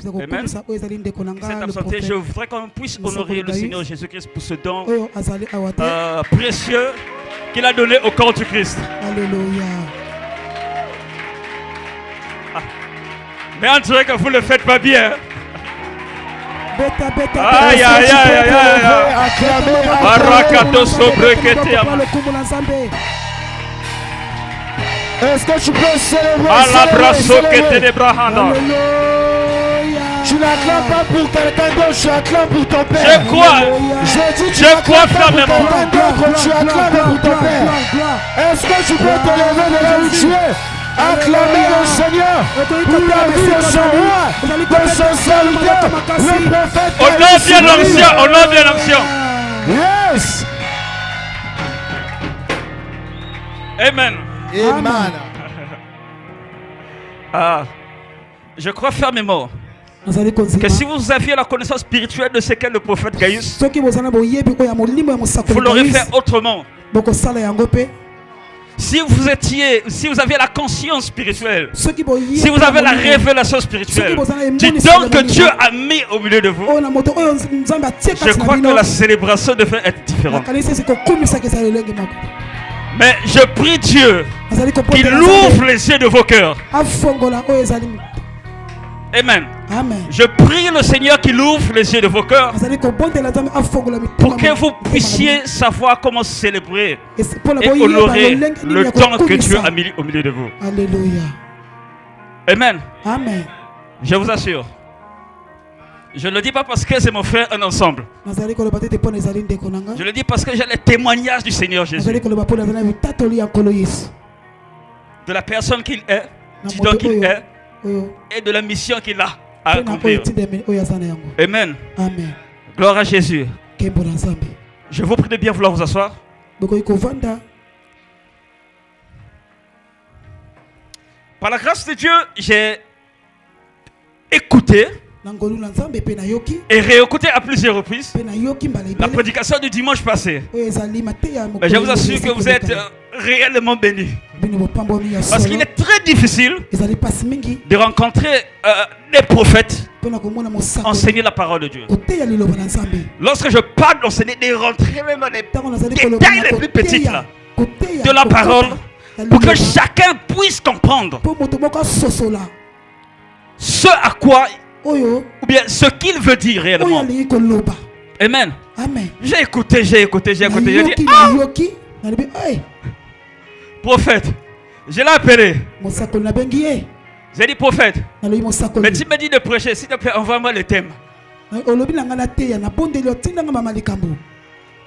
Amen. Cette absenté, je voudrais qu'on puisse honorer le Seigneur Jésus-Christ pour ce don précieux qu'il a donné au corps du Christ. Alléluia. Mais on dirait que vous ne le faites pas bien. Aïe, aïe, aïe, aïe. Est-ce que tu peux célébrer? Tu n'acclames pas pour quelqu'un d'autre, tu acclames pour ton Père. Je crois. Je crois fermement. Tu acclames pour ton Père. Est-ce que tu peux te lever de là où tu es? Acclamer le Seigneur pour la vie de son roi, de son serviteur, le prophète. Honore bien l'ancien, honore bien l'ancien. Yes. Amen. Amen. Je crois fermement que si vous aviez la connaissance spirituelle de ce qu'est le prophète Gaius, vous l'aurez fait autrement. Si vous aviez la conscience spirituelle, si vous avez la révélation spirituelle du don que Dieu a mis au milieu de vous, je crois que la célébration devait être différente. Mais je prie Dieu qu'il ouvre les yeux de vos cœurs. Amen. Je prie le Seigneur qu'il ouvre les yeux de vos cœurs pour que vous puissiez savoir comment célébrer et honorer le don que Dieu a mis au milieu de vous. Alléluia. Amen. Amen. Je vous assure. Je ne le dis pas parce que c'est mon frère un ensemble. Je le dis parce que j'ai les témoignages du Seigneur Jésus. De la personne qu'il est, du don qu'il est et de la mission qu'il a à accomplir. Amen. Amen. Gloire à Jésus. Je vous prie de bien vouloir vous asseoir. Par la grâce de Dieu, j'ai écouté et réécouté à plusieurs reprises la prédication du dimanche passé. Mais je vous assure que vous êtes réellement bénis. Parce qu'il est très difficile de rencontrer des prophètes enseigner la parole de Dieu. Lorsque je parle d'enseigner, de rentrer même dans les détails les plus petits là, de la parole, pour que chacun puisse comprendre ce à quoi ou bien ce qu'il veut dire réellement. Amen. J'ai écouté. J'ai dit, prophète, je l'ai appelé. J'ai dit, prophète, mais tu me dis de prêcher, s'il te plaît, envoie-moi le thème.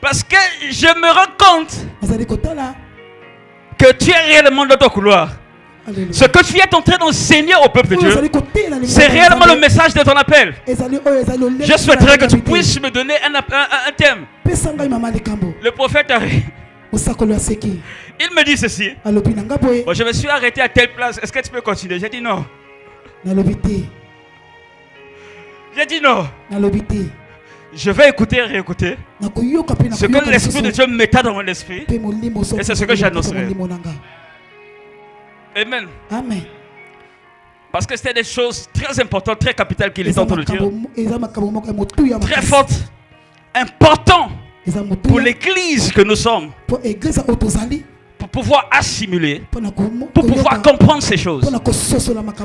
Parce que je me rends compte que tu es réellement dans ton couloir. Ce que tu es en train d'enseigner au peuple de Dieu, c'est réellement le message de ton appel. Je souhaiterais que tu puisses me donner un thème. Le prophèet arrive. Il me dit ceci. Bon, je me suis arrêté à telle place. Est-ce que tu peux continuer? J'ai dit non. J'ai dit non. Je vais écouter et réécouter ce que l'Esprit de Dieu mettra dans mon esprit. Et c'est ce que j'annoncerai. Amen. Amen. Parce que c'était des choses très importantes, très capitales qu'il est en train de dire. Très fortes, importantes pour l'église que nous sommes. Pour pouvoir assimiler, pour pouvoir comprendre ces choses.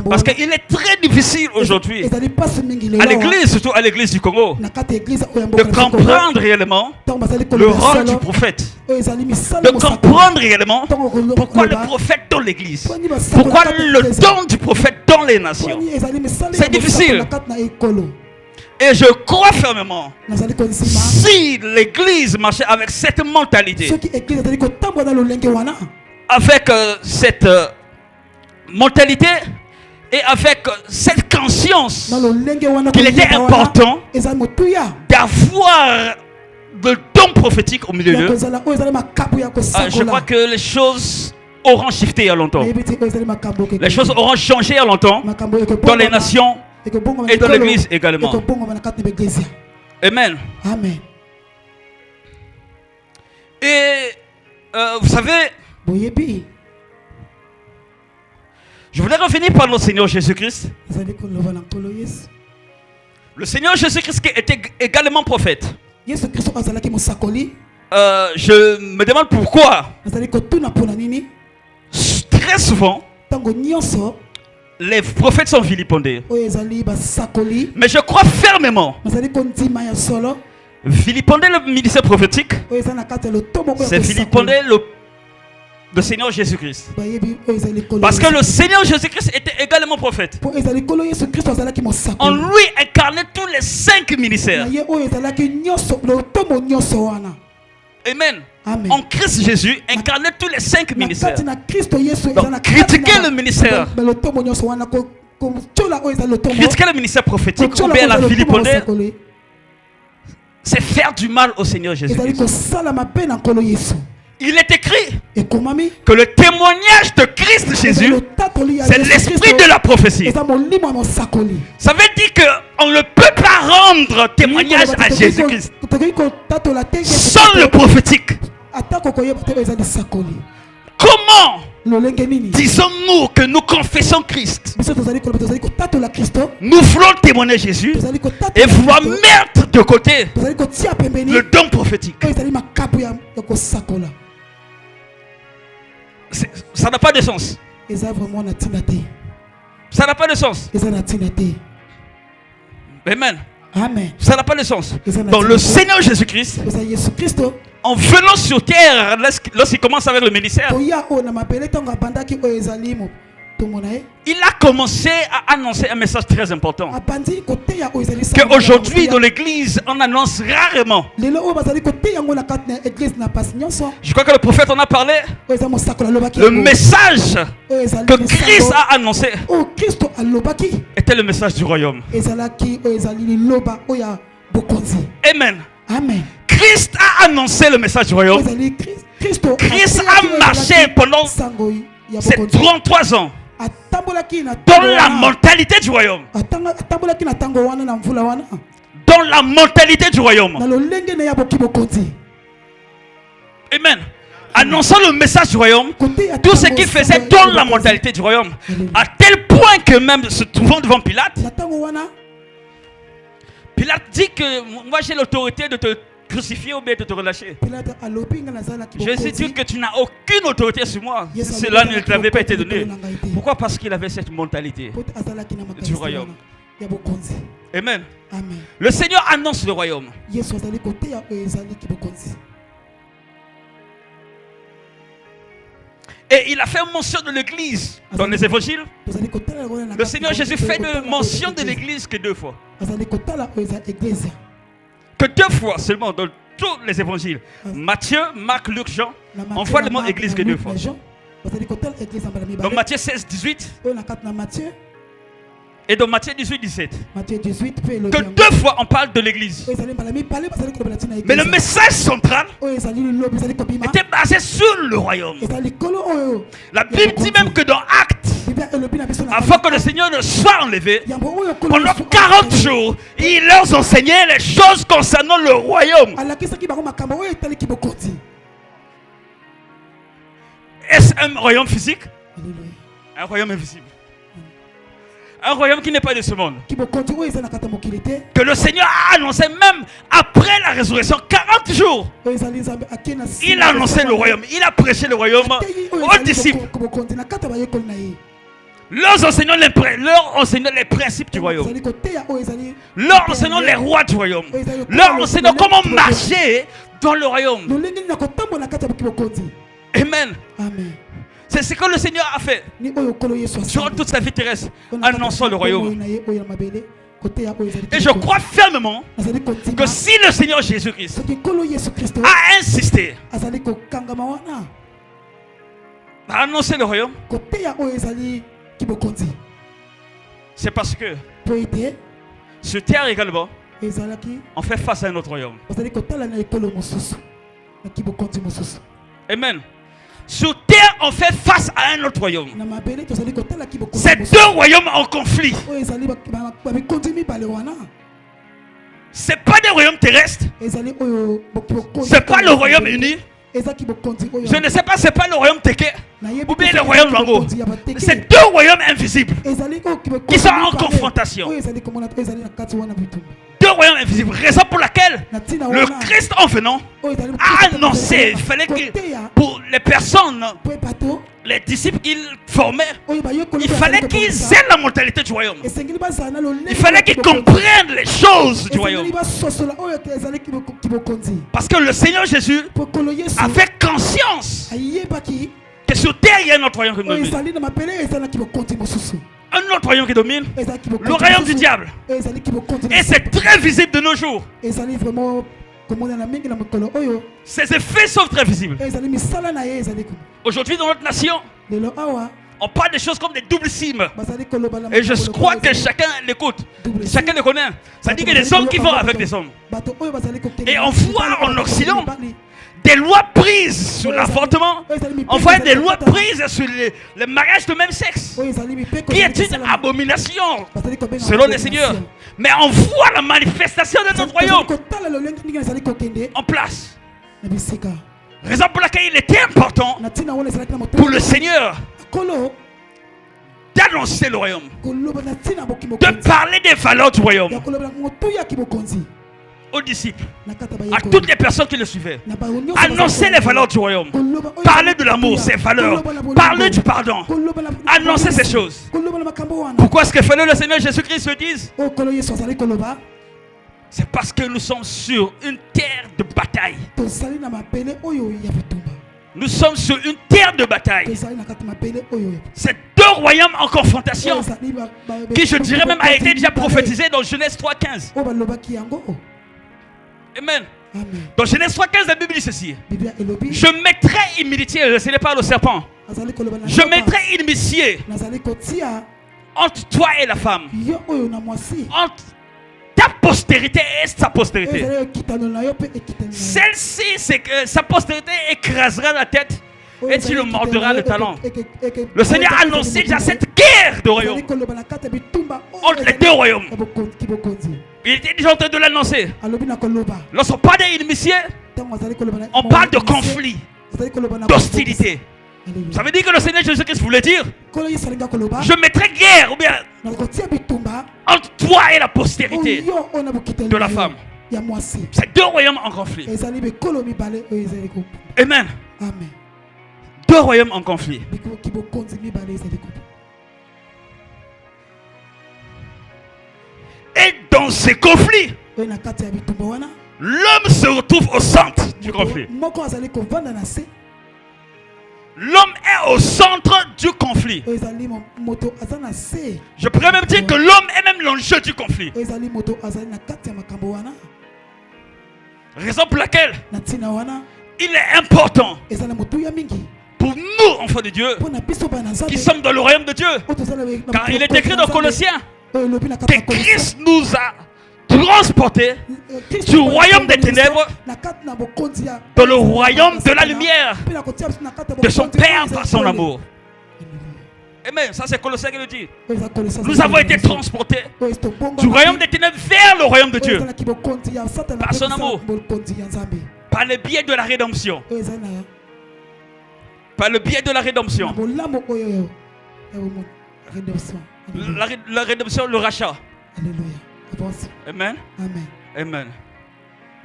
Parce qu'il est très difficile aujourd'hui, à l'église, surtout à l'église du Congo, de comprendre réellement le rôle du prophète. De comprendre réellement pourquoi le prophète dans l'église. Pourquoi le don du prophète dans les nations. C'est difficile. Et je crois fermement, si l'église marchait avec cette mentalité, avec cette mentalité et avec cette conscience qu'il était important d'avoir le don prophétique au milieu d'eux, je crois que les choses auront shifté il y a longtemps. Les choses auront changé il y a longtemps dans les nations et dans l'église également. Amen. Amen. Et vous savez, je voudrais revenir par notre Seigneur Jésus-Christ. Le Seigneur Jésus-Christ était également prophète. Je me demande pourquoi. Très souvent, les prophètes sont vilipendés. Mais je crois fermement, vilipender le ministère prophétique, c'est vilipender le Seigneur Jésus-Christ. Parce que le Seigneur Jésus-Christ était également prophète. En lui incarnait tous les 5 ministères. Amen. Amen. En Christ Jésus incarnait tous les 5 ministères. Donc critiquer le ministère, critiquer le ministère prophétique ou bien la vilipender, c'est faire du mal au Seigneur Jésus-Christ. Il est écrit que le témoignage de Christ Jésus, c'est l'esprit de la prophétie. Ça veut dire qu'on ne peut pas rendre témoignage à Jésus-Christ sans le prophétique. Comment disons-nous que nous confessons Christ? Nous voulons témoigner Jésus et voulons mettre de côté le don prophétique. Ça n'a pas de sens. Ça n'a pas de sens. Amen. Amen. Ça n'a pas de sens. Donc le Seigneur Jésus-Christ, en venant sur terre, lorsqu'il commence avec le ministère, il a commencé à annoncer un message très important. Qu'aujourd'hui dans l'église, on annonce rarement. Je crois que le prophète en a parlé. Le message que Christ a annoncé était le message du royaume. Amen. Amen. Christ a annoncé le message du royaume. Christ a marché pendant ces 33 ans dans la mentalité du royaume. Dans la mentalité du royaume. Amen. Annonçant le message du royaume, tout ce qu'il faisait dans la mentalité du royaume, à tel point que même se trouvant devant Pilate, Pilate dit que moi j'ai l'autorité de te crucifier ou bien de te relâcher. Jésus dit que tu n'as aucune autorité sur moi si cela ne t'avait pas été donné. Pourquoi? Parce qu'il avait cette mentalité du royaume. Amen. Le Seigneur annonce le royaume. Et il a fait mention de l'église dans les évangiles. Le Seigneur Jésus fait de mention de l'église que 2 fois. Que 2 fois seulement dans tous les évangiles. Matthieu, Marc, Luc, Jean. On voit le mot église que 2 fois. Dans Matthieu 16, 18. Et dans Matthieu 18, 17. Que 2 fois on parle de l'église. Mais le message central était basé sur le royaume. La Bible dit même que dans Actes, afin que le Seigneur ne soit enlevé, pendant 40 jours, il leur enseignait les choses concernant le royaume. Est-ce un royaume physique? Un royaume invisible. Un royaume qui n'est pas de ce monde. Que le Seigneur a annoncé même après la résurrection, 40 jours. Il a annoncé le royaume. Il a prêché le royaume aux disciples. Leur enseignant les principes du royaume. Leur enseignant les rois du royaume. Leur enseignant comment marcher dans le royaume. Amen. C'est ce que le Seigneur a fait durant toute sa vie terrestre, annonçant le royaume. Et je crois fermement que si le Seigneur Jésus-Christ a insisté à annoncer le royaume, c'est parce que sur terre également, on fait face à un autre royaume. Amen. Sur terre, on fait face à un autre royaume. Ces 2 royaumes en conflit. Ce n'est pas des royaumes terrestres. Ce n'est pas le royaume uni. Je ne sais pas, c'est pas le royaume Teke ou bien le royaume Lwango. C'est deux royaumes invisibles qui sont en confrontation. Deux royaumes invisibles. Raison pour laquelle le Christ en venant a annoncé, il fallait que pour les personnes, les disciples qu'il formait, il fallait qu'ils aient la mentalité du royaume. Il fallait qu'ils comprennent les choses du royaume. Parce que le Seigneur Jésus avait conscience que sur terre il y a un autre royaume qui domine. Un autre royaume qui domine, le royaume du diable. Et c'est très visible de nos jours. Ces effets sont très visibles. Aujourd'hui dans notre nation, on parle des choses comme des doubles cimes. Et je crois que chacun l'écoute. Chacun le connaît. Ça dit que des hommes qui vont avec des hommes. Et on voit en Occident des lois prises sur l'avortement. On voit des lois prises sur le mariage de même sexe, qui est une abomination selon le Seigneur. Mais on voit la manifestation de notre royaume en place. Raison pour laquelle il était important pour le Seigneur d'annoncer le royaume, de parler des valeurs du royaume aux disciples, à toutes les personnes qui le suivaient. Annoncer les valeurs du royaume, parler de l'amour, ses valeurs, parler du pardon, annoncer ces choses. Pourquoi est-ce que fallait le Seigneur Jésus-Christ le dise? C'est parce que nous sommes sur une terre de bataille. Nous sommes sur une terre de bataille. C'est deux royaumes en confrontation qui, je dirais même, a été déjà prophétisé dans Genèse 3.15. Amen. Dans Genèse 3.15, la Bible dit ceci: je mettrai inimitié, ce n'est pas le serpent. Je mettrai inimitié entre toi et la femme, entre ta postérité et sa postérité. Celle-ci, c'est que sa postérité écrasera la tête et tu le mordras le talon. Le Seigneur a annoncé déjà cette guerre de royaume entre les deux royaumes. Il était déjà en train de l'annoncer. Lorsqu'on parle d'inimitié, on parle de conflit, d'hostilité. Ça veut dire que le Seigneur Jésus-Christ voulait dire: je mettrai guerre ou bien entre toi et la postérité de la femme. C'est deux royaumes en conflit. Amen. Deux royaumes en conflit. Et dans ces conflits, l'homme se retrouve au centre du conflit. L'homme est au centre du conflit. Je pourrais même dire que l'homme est même l'enjeu du conflit. Raison pour laquelle il est important pour nous, enfants de Dieu, qui sommes dans le royaume de Dieu, car il est écrit dans Colossiens que Christ nous a transportés du royaume des ténèbres dans le royaume de la lumière de son Père par son amour. Amen. Ça c'est Colossiens qui le dit. Nous avons été transportés du royaume des ténèbres vers le royaume de Dieu par son amour, par le biais de la rédemption. Par le biais de la rédemption. La rédemption, le rachat. Amen. Amen.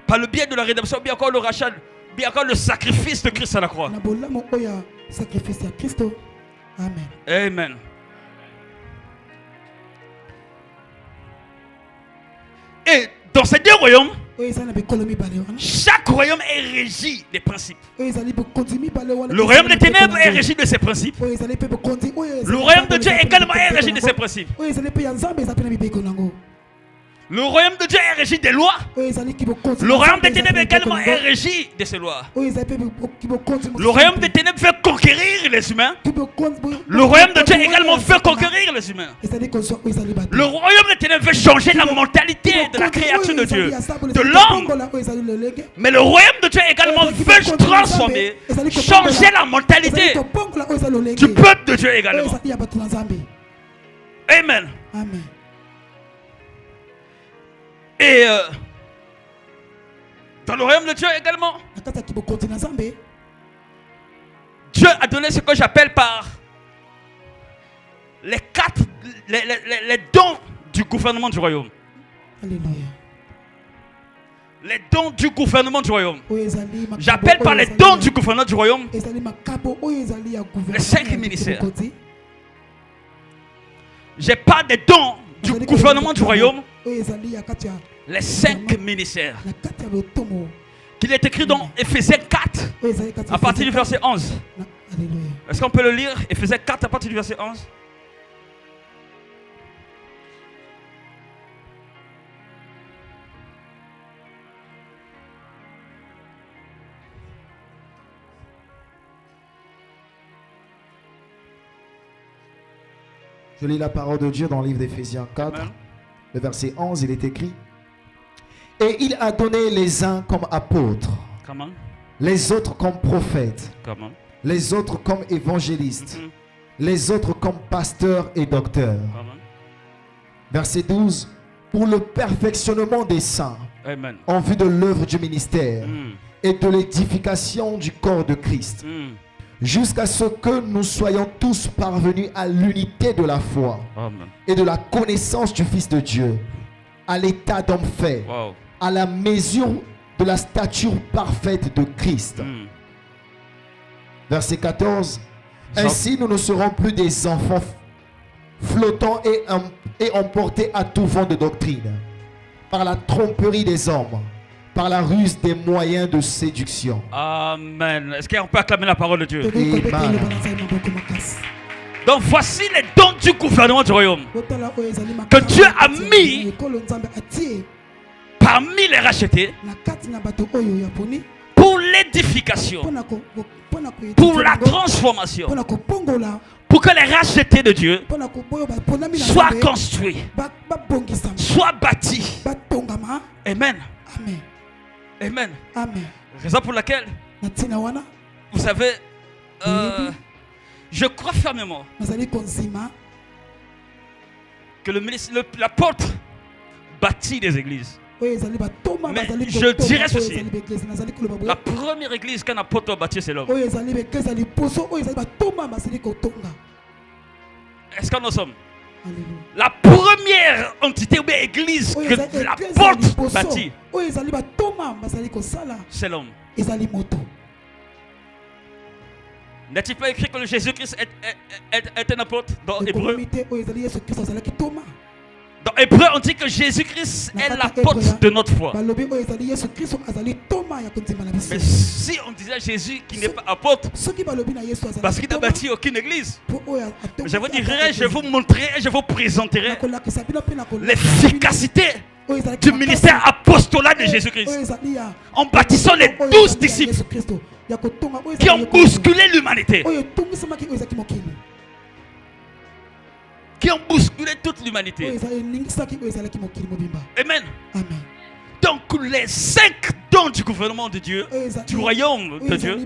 Par le biais de la rédemption, bien encore le rachat, bien encore le sacrifice de Christ à la croix. Amen. Amen. Et dans ces deux royaumes, chaque royaume est régi des principes. Le royaume des ténèbres est régi de ses principes. Le royaume de Dieu également est régi de ses principes. Le royaume de Dieu est régi des lois. Le royaume des ténèbres également est régi de ses lois. Le royaume des ténèbres veut conquérir les humains. Le royaume de Dieu également veut conquérir les humains. Le royaume des ténèbres veut changer la mentalité de la créature de Dieu, de l'homme. Mais le royaume de Dieu également veut transformer, changer la mentalité du peuple de Dieu également. Amen. Et dans le royaume de Dieu également, Dieu a donné ce que j'appelle par les dons du gouvernement du royaume. Alléluia. Les dons du gouvernement du royaume. J'appelle par les dons du gouvernement du royaume les 5 ministères. J'ai pas des dons du gouvernement du royaume, les 5 ministères. Qu'il est écrit dans Éphésiens 4 à partir du verset 11. Est-ce qu'on peut le lire? Éphésiens 4 à partir du verset 11. Je lis la parole de Dieu dans le livre d'Éphésiens 4, Amen. le verset 11, il est écrit: et il a donné les uns comme apôtres, Comment? les autres comme prophètes, Comment? les autres comme évangélistes, les autres comme pasteurs et docteurs. Comment? Verset 12, pour le perfectionnement des saints, Amen. en vue de l'œuvre du ministère et de l'édification du corps de Christ, jusqu'à ce que nous soyons tous parvenus à l'unité de la foi Amen. et de la connaissance du Fils de Dieu, à l'état d'homme fait, Wow. à la mesure de la stature parfaite de Christ. Verset 14. Ainsi nous ne serons plus des enfants flottants et emportés à tout vent de doctrine, par la tromperie des hommes, par la ruse des moyens de séduction. Amen. Est-ce qu'on peut acclamer la parole de Dieu? Amen. Donc voici les dons du gouvernement du royaume que Dieu a mis parmi les rachetés pour l'édification, pour la transformation, pour que les rachetés de Dieu soient construits, soient bâtis. Amen. Amen. Raison pour laquelle, vous savez, je crois fermement que l'apôtre bâtit des églises. Mais je dirais ceci: la première église qu'un apôtre a bâtie, c'est l'homme. Est-ce que nous sommes? La première entité ou bien église que l'apôtre bâtit, c'est l'homme. N'est-il pas écrit que le Jésus-Christ est un apôtre dans Hébreu? Dans Hébreu, on dit que Jésus-Christ est l'apôtre de notre foi. Mais si on disait Jésus qui n'est pas apôtre, parce qu'il n'a bâti aucune église, je vous dirai, je vous montrerai et je vous présenterai l'efficacité du ministère apostolat de Jésus-Christ en bâtissant les 12 disciples qui ont bousculé l'humanité, qui ont bousculé toute l'humanité. Amen. Donc les 5 dons du gouvernement de Dieu, du royaume de Dieu,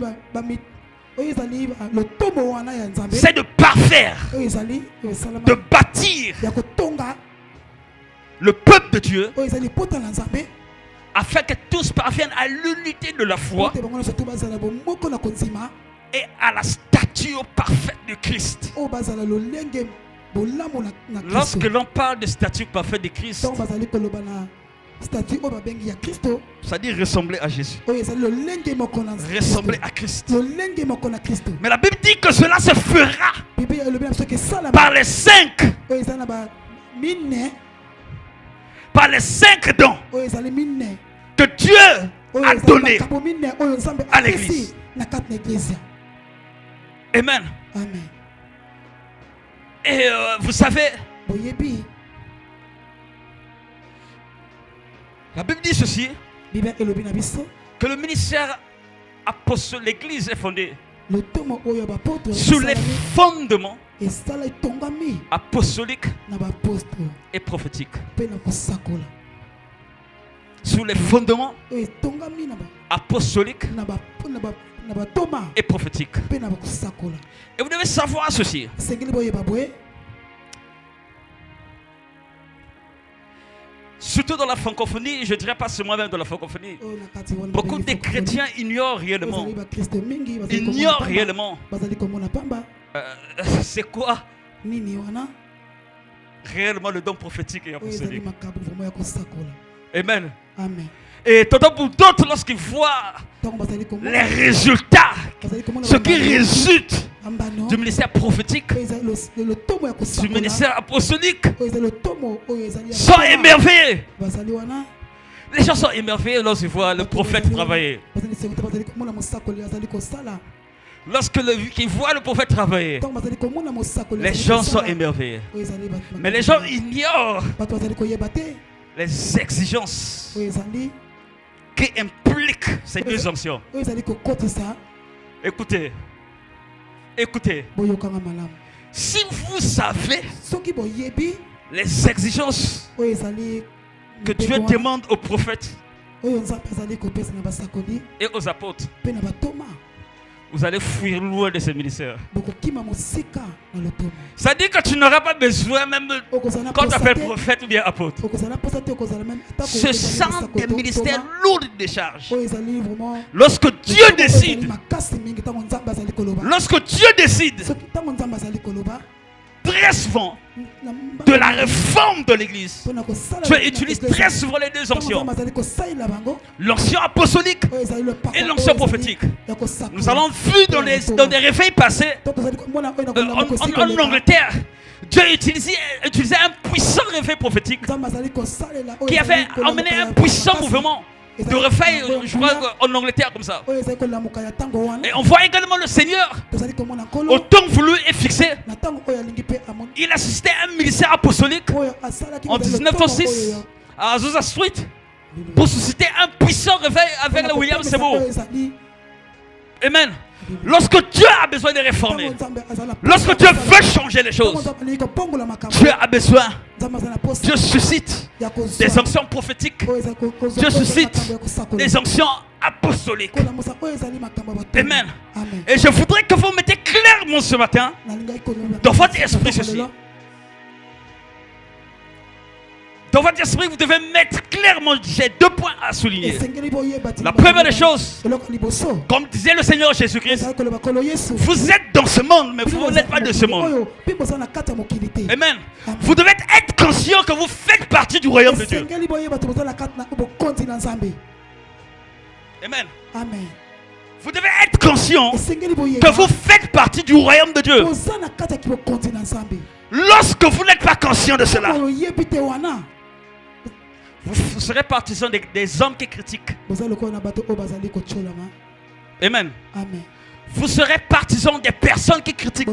c'est de parfaire, de bâtir le peuple de Dieu afin que tous parviennent à l'unité de la foi et à la stature parfaite de Christ. Lorsque l'on parle de stature parfaite de Christ, ça dit ressembler à Jésus, ressembler à Christ. Mais la Bible dit que cela se fera par les 5 dons que Dieu a donnés à l'église. Amen. Et vous savez, la Bible dit ceci, que le ministère apostolique, l'église est fondée sur les fondements apostoliques et prophétiques. Sur les fondements apostoliques et prophétiques. Et vous devez savoir ceci: surtout dans la francophonie, je dirais pas seulement même dans la francophonie, beaucoup de chrétiens ignorent réellement. Ignorent réellement. C'est quoi réellement le don prophétique et apostolique. Amen. Et pour d'autres, lorsqu'ils voient les résultats, ce qui résulte du ministère prophétique, du ministère apostolique, sont émerveillés. Les gens sont émerveillés lorsqu'ils voient le prophète travailler. Lorsqu'ils voient le prophète travailler, les gens sont émerveillés. Mais les gens ignorent les exigences qui impliquent ces deux onctions. Écoutez. Si vous savez les exigences que Dieu demande aux prophètes et aux apôtres, vous allez fuir loin de ce ministère. Ça dit que tu n'auras pas besoin même quand tu appelles prophète ou bien apôtre. Ce sont des ministères lourds de charge. Lorsque Dieu décide, très souvent de la réforme de l'église, Dieu utilise très souvent les deux onctions, l'onction apostolique et l'onction prophétique. Nous avons vu dans des réveils passés en Angleterre, Dieu utilisait un puissant réveil prophétique qui avait amené un puissant mouvement de réveil, je crois, en Angleterre comme ça. Et on voit également le Seigneur, au temps voulu et fixé, il a suscité un ministère apostolique en 1906 à Azusa Street pour susciter un puissant réveil avec le William Seymour. Amen. Lorsque Dieu a besoin de réformer, lorsque Dieu veut changer les choses, Dieu a besoin, Dieu suscite des onctions prophétiques, Dieu suscite des onctions apostoliques. Amen. Et je voudrais que vous mettez clairement ce matin dans votre esprit ceci. Dans votre esprit, vous devez mettre clairement, j'ai 2 points à souligner. La première des choses, comme disait le Seigneur Jésus-Christ, vous êtes dans ce monde, mais vous n'êtes pas de ce monde. Amen. Vous devez être conscient que vous faites partie du royaume de Dieu. Amen. Vous devez être conscient que vous faites partie du royaume de Dieu. Lorsque vous n'êtes pas conscient de cela, vous serez partisan des hommes qui critiquent. Amen. Vous serez partisan des personnes qui critiquent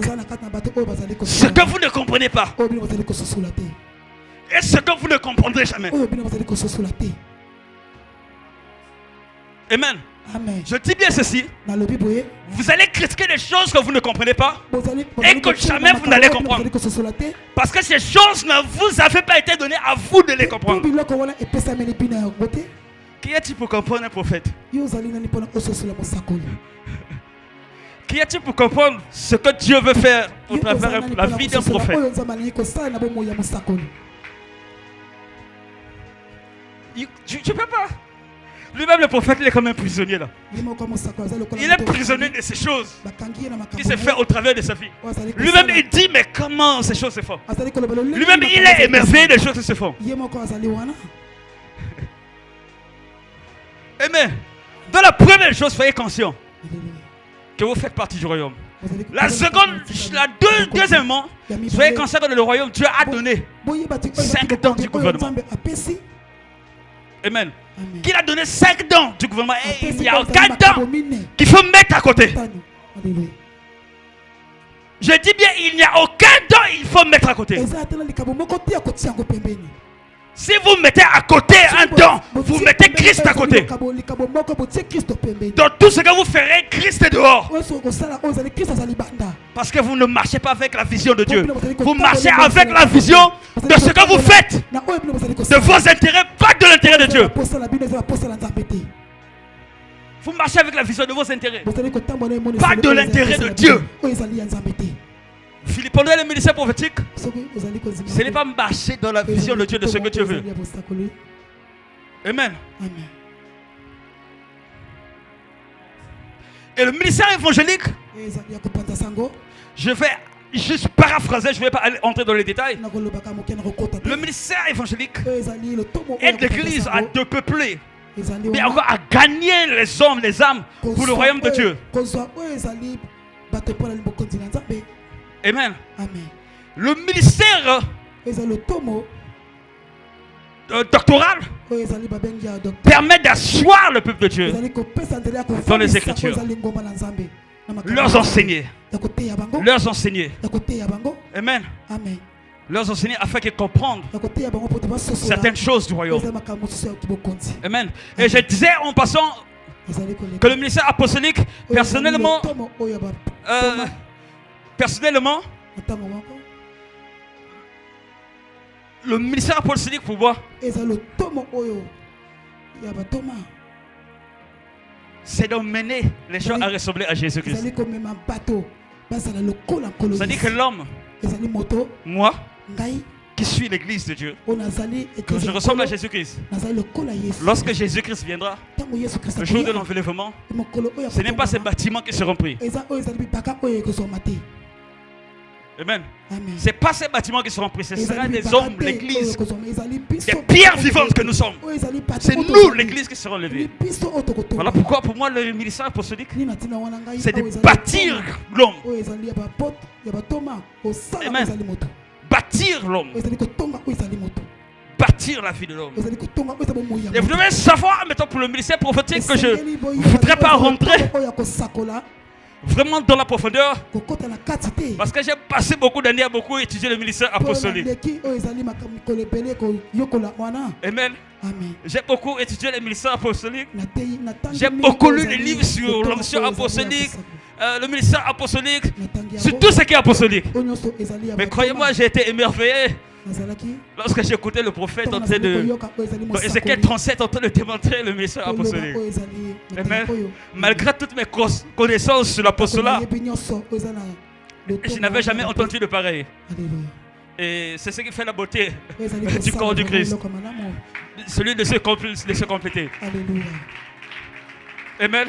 ce que vous ne comprenez pas et ce que vous ne comprendrez jamais. Amen. Je dis bien ceci. Vous allez critiquer des choses que vous ne comprenez pas et que jamais vous n'allez comprendre. Parce que ces choses ne vous avaient pas été données à vous de les comprendre. Qui est-il pour comprendre un prophète? Qui est-il pour comprendre ce que Dieu veut faire au travers de la vie d'un prophète? Tu ne peux pas. Lui-même, le prophète, il est comme un prisonnier là. Il est prisonnier de ces choses qui se fait au travers de sa vie. Lui-même, il dit, mais comment ces choses se font? Lui-même, il est émerveillé des choses qui se font. Amen. Dans la première chose, soyez conscient que vous faites partie du royaume. Deuxièmement, soyez conscient que le royaume, Dieu a donné 5 dons du gouvernement. Amen. Qu'il a donné 5 dons du gouvernement et il n'y a aucun don qu'il faut mettre à côté. Je dis bien, il n'y a aucun don qu'il faut mettre à côté. Si vous mettez à côté un don, vous mettez Christ à côté. Dans tout ce que vous ferez, Christ est dehors. Parce que vous ne marchez pas avec la vision de Dieu. Vous marchez avec la vision de ce que vous faites, de vos intérêts, pas de l'intérêt de Dieu. Vous marchez avec la vision de vos intérêts, pas de l'intérêt de Dieu. Philippe, pendant le ministère prophétique, ce n'est pas marcher dans la vision de Dieu de ce que Dieu veut. Amen. Amen. Et le ministère évangélique, je vais juste paraphraser, je ne vais pas entrer dans les détails. Le ministère évangélique aide l'Église à depeupler, mais encore à gagner les hommes, les âmes pour le royaume de Dieu. Amen. Le ministère doctoral permet d'asseoir le peuple de Dieu dans les Écritures. Leur enseigner. Amen. Leur enseigner afin qu'ils comprennent certaines choses du royaume. Amen. Et je disais en passant que le ministère apostolique, personnellement, le ministère apostolique pour moi, c'est d'emmener les gens à ressembler à Jésus-Christ. C'est-à-dire que l'homme, moi, qui suis l'église de Dieu, que je ressemble à Jésus-Christ. Lorsque Jésus-Christ viendra, le jour de l'enlèvement, ce n'est pas ces bâtiments qui seront pris. Amen. Ce n'est pas ces bâtiments qui seront pris, ce sera des hommes, l'église, des pierres vivantes que nous sommes. C'est nous, l'église, qui serons levés. Voilà pourquoi pour moi le ministère apostolique, c'est de bâtir l'homme. Amen. Bâtir l'homme. Bâtir la vie de l'homme. Et vous devez savoir, mettons pour le ministère prophétique, que je ne voudrais pas rentrer vraiment dans la profondeur, parce que j'ai passé beaucoup d'années à beaucoup étudier le ministère apostolique. Amen. J'ai beaucoup étudié le ministère apostolique. J'ai beaucoup lu des livres sur l'onction apostolique, le ministère apostolique, sur tout ce qui est apostolique. Mais croyez-moi, j'ai été émerveillé lorsque j'ai écouté le prophète en train de, dans Ézéchiel 37, en train de démontrer le ministère apostolique. Amen. Malgré toutes mes connaissances sur l'apostolat, je n'avais jamais entendu de pareil. Et c'est ce qui fait la beauté du corps du Christ. Celui de se compléter. Amen.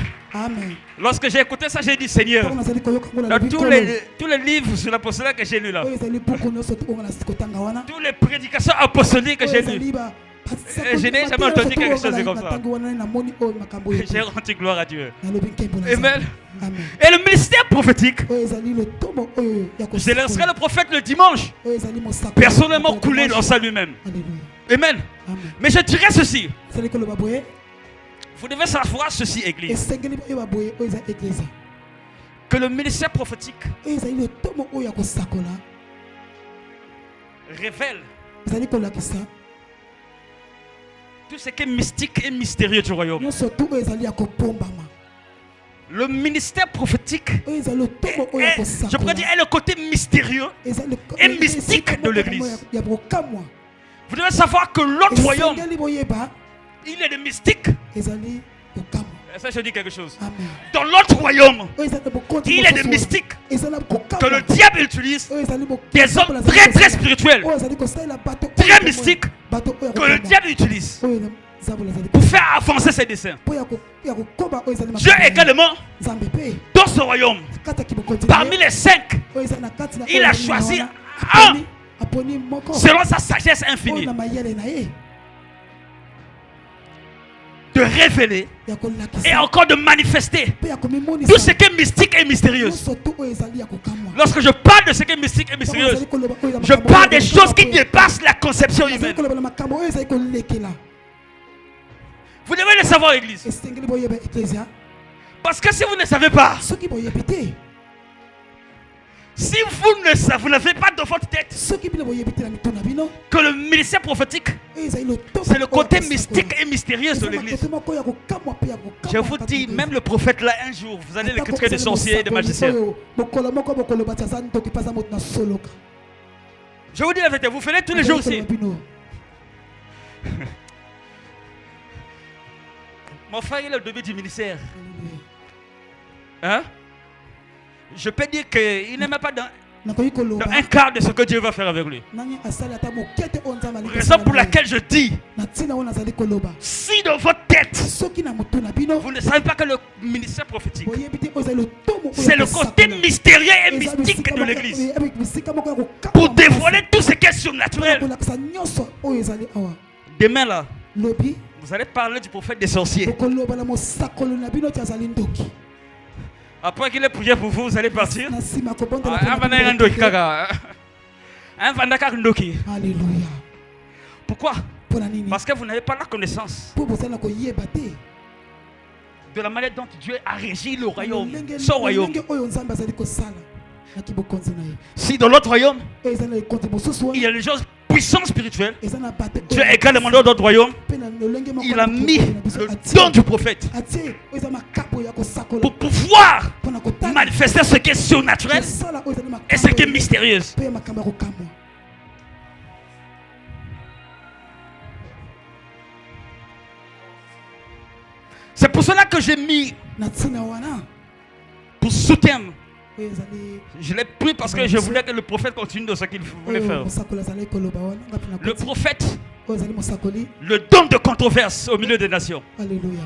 Lorsque j'ai écouté ça, j'ai dit Seigneur, dans tous les livres sur l'apostolat que j'ai lu là, toutes les prédications apostoliques que j'ai lues, je n'ai jamais entendu quelque chose de comme ça. J'ai rendu gloire à Dieu. Amen. Et le ministère prophétique, je laisserai le prophète le dimanche personnellement couler dans ça lui-même. Amen. Mais je dirais ceci. Vous devez savoir ceci, Église, que le ministère prophétique révèle tout ce qui est mystique et mystérieux du royaume. Le ministère prophétique je pourrais dire, est le côté mystérieux et mystique de l'Église. Vous devez savoir que l'autre royaume, il est de mystique. Ça, je dis quelque chose. Dans l'autre royaume, il est de mystique que le diable utilise, des hommes très très spirituels, très mystiques, que le diable utilise pour faire avancer ses desseins. Dieu également, dans ce royaume, parmi les 5, il a choisi un selon sa sagesse infinie de révéler et encore de manifester tout ce qui est mystique et mystérieux. Lorsque je parle de ce qui est mystique et mystérieux, je parle des choses qui dépassent la conception humaine. Vous devez le savoir, Église. Parce que si vous ne savez pas, si vous n'avez pas dans votre tête que le ministère prophétique, c'est le côté mystique et mystérieux de l'Église. Je vous dis, même le prophète là, un jour, vous allez l'écouter des sorciers et des magiciens. Je vous dis la vérité, vous faites tous les jours ici. Mon frère, il est au début du ministère. Hein? Je peux dire qu'il n'est même pas dans... dans un quart de ce que Dieu va faire avec lui. Raison pour laquelle je dis, si dans votre tête, vous ne savez pas que le ministère prophétique, c'est le côté mystérieux et mystique de l'église, pour dévoiler tout ce qui est surnaturel. Demain là, vous allez parler du prophète des sorciers. Après qu'il ait prié pour vous, vous allez partir. Alléluia. Pourquoi? Parce que vous n'avez pas la connaissance de la manière dont Dieu a régi le royaume, son royaume. Si dans l'autre royaume, il y a des choses puissantes spirituelles, Dieu a également dans d'autres royaumes, il a mis le don du prophète pour pouvoir manifester ce qui est surnaturel et ce qui est mystérieux. C'est pour cela que j'ai mis pour soutien. Je l'ai pris parce que je voulais que le prophète continue de ce qu'il voulait faire. Le prophète, le don de controverse au milieu des nations. Alléluia.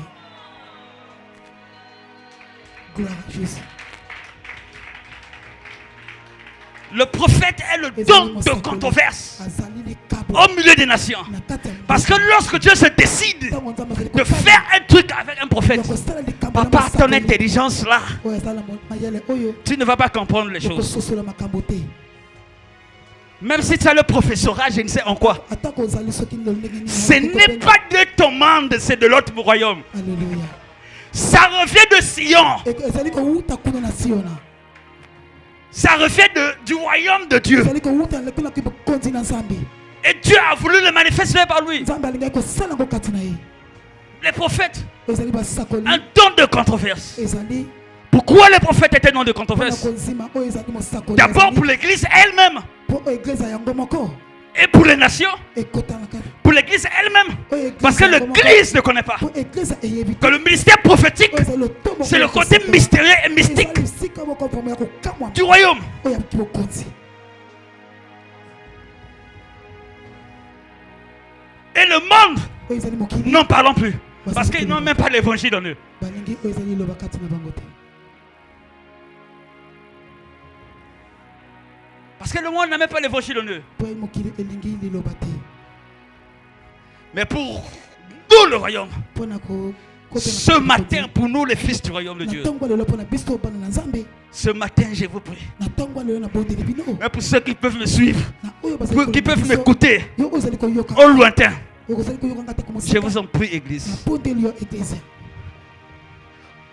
Gloire à Jésus. Le prophète est le don de controverse au milieu des nations. Parce que lorsque Dieu se décide de faire un truc avec un prophète, par ton intelligence là, tu ne vas pas comprendre les choses. Même si tu as le professorat, je ne sais en quoi. Ce n'est pas de ton monde, c'est de l'autre royaume. Ça revient de Sion. Ça revient du royaume de Dieu. Et Dieu a voulu le manifester par lui. Les prophètes, un don de controverse. Pourquoi les prophètes étaient don de controverse? D'abord pour l'église elle-même. Et pour les nations. Pour l'église elle-même. Parce que l'église ne connaît pas que le ministère prophétique, c'est le côté mystérieux et mystique du royaume. Et le monde, n'en parlons plus. Parce qu'ils n'ont même pas l'évangile en eux. Parce que le monde n'a même pas l'évangile en eux. Mais pour nous, le royaume, ce matin, pour nous, les fils du royaume de Dieu, ce matin, je vous prie. Mais pour ceux qui peuvent me suivre, qui peuvent m'écouter au lointain, je vous en prie, Église.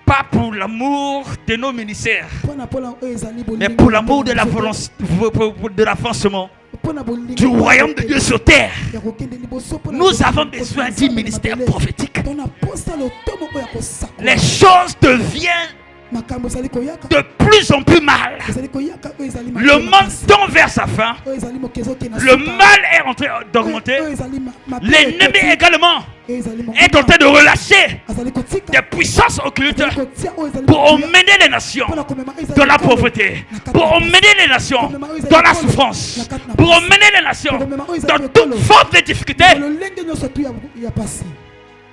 Pas pour l'amour de nos ministères, mais pour l'amour de l'avancement du royaume de Dieu sur terre. Nous avons besoin du ministère prophétique. Les choses deviennent de plus en plus mal. Le monde tend vers sa fin. Le mal est en train d'augmenter. L'ennemi également est en train de relâcher des puissances occultes pour emmener les nations dans la pauvreté, pour emmener les nations dans la souffrance, pour emmener les nations dans toute forme de difficulté.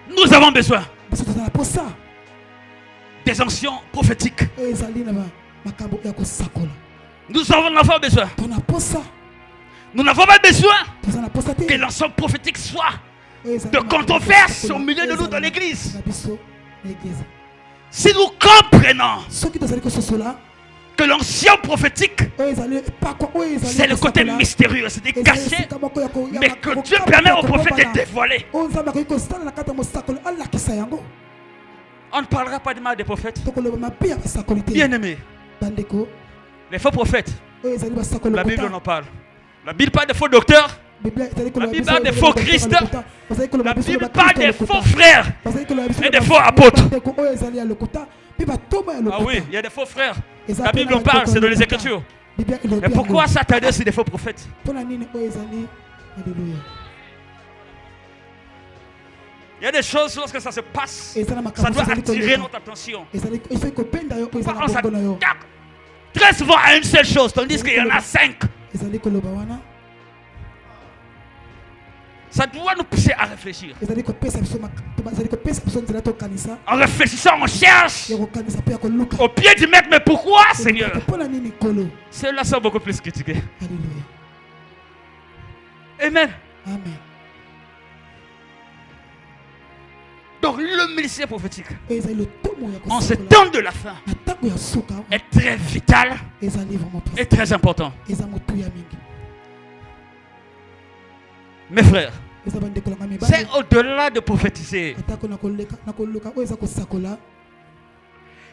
Nous avons besoin des anciens prophétiques. Nous en avons besoin. Nous n'avons pas besoin que l'ancien prophétique soit de controverse au milieu de nous dans l'église. Si nous comprenons que l'ancien prophétique, c'est le côté mystérieux, c'est caché, mais que Dieu permet au prophète de dévoiler. On ne parlera pas de mal des prophètes. Bien aimé, les faux prophètes, la Bible en parle. La Bible parle des faux docteurs. La Bible parle des faux Christ. La Bible parle des faux frères et des faux apôtres. Ah oui, il y a des faux frères. La Bible en parle, c'est dans les Écritures. Mais pourquoi s'attarder sur des faux prophètes? Il y a des choses, lorsque ça se passe, ça doit attirer notre attention. très souvent à une seule chose, tandis qu'il y en a 5. Ça doit nous pousser à réfléchir. En réfléchissant, on cherche au pied du maître. Mais pourquoi, Seigneur? Ceux-là sont beaucoup plus critiqués. Amen. Amen. Donc le ministère prophétique en ce temps de la fin est très vital et très important. Mes frères, c'est au-delà de prophétiser.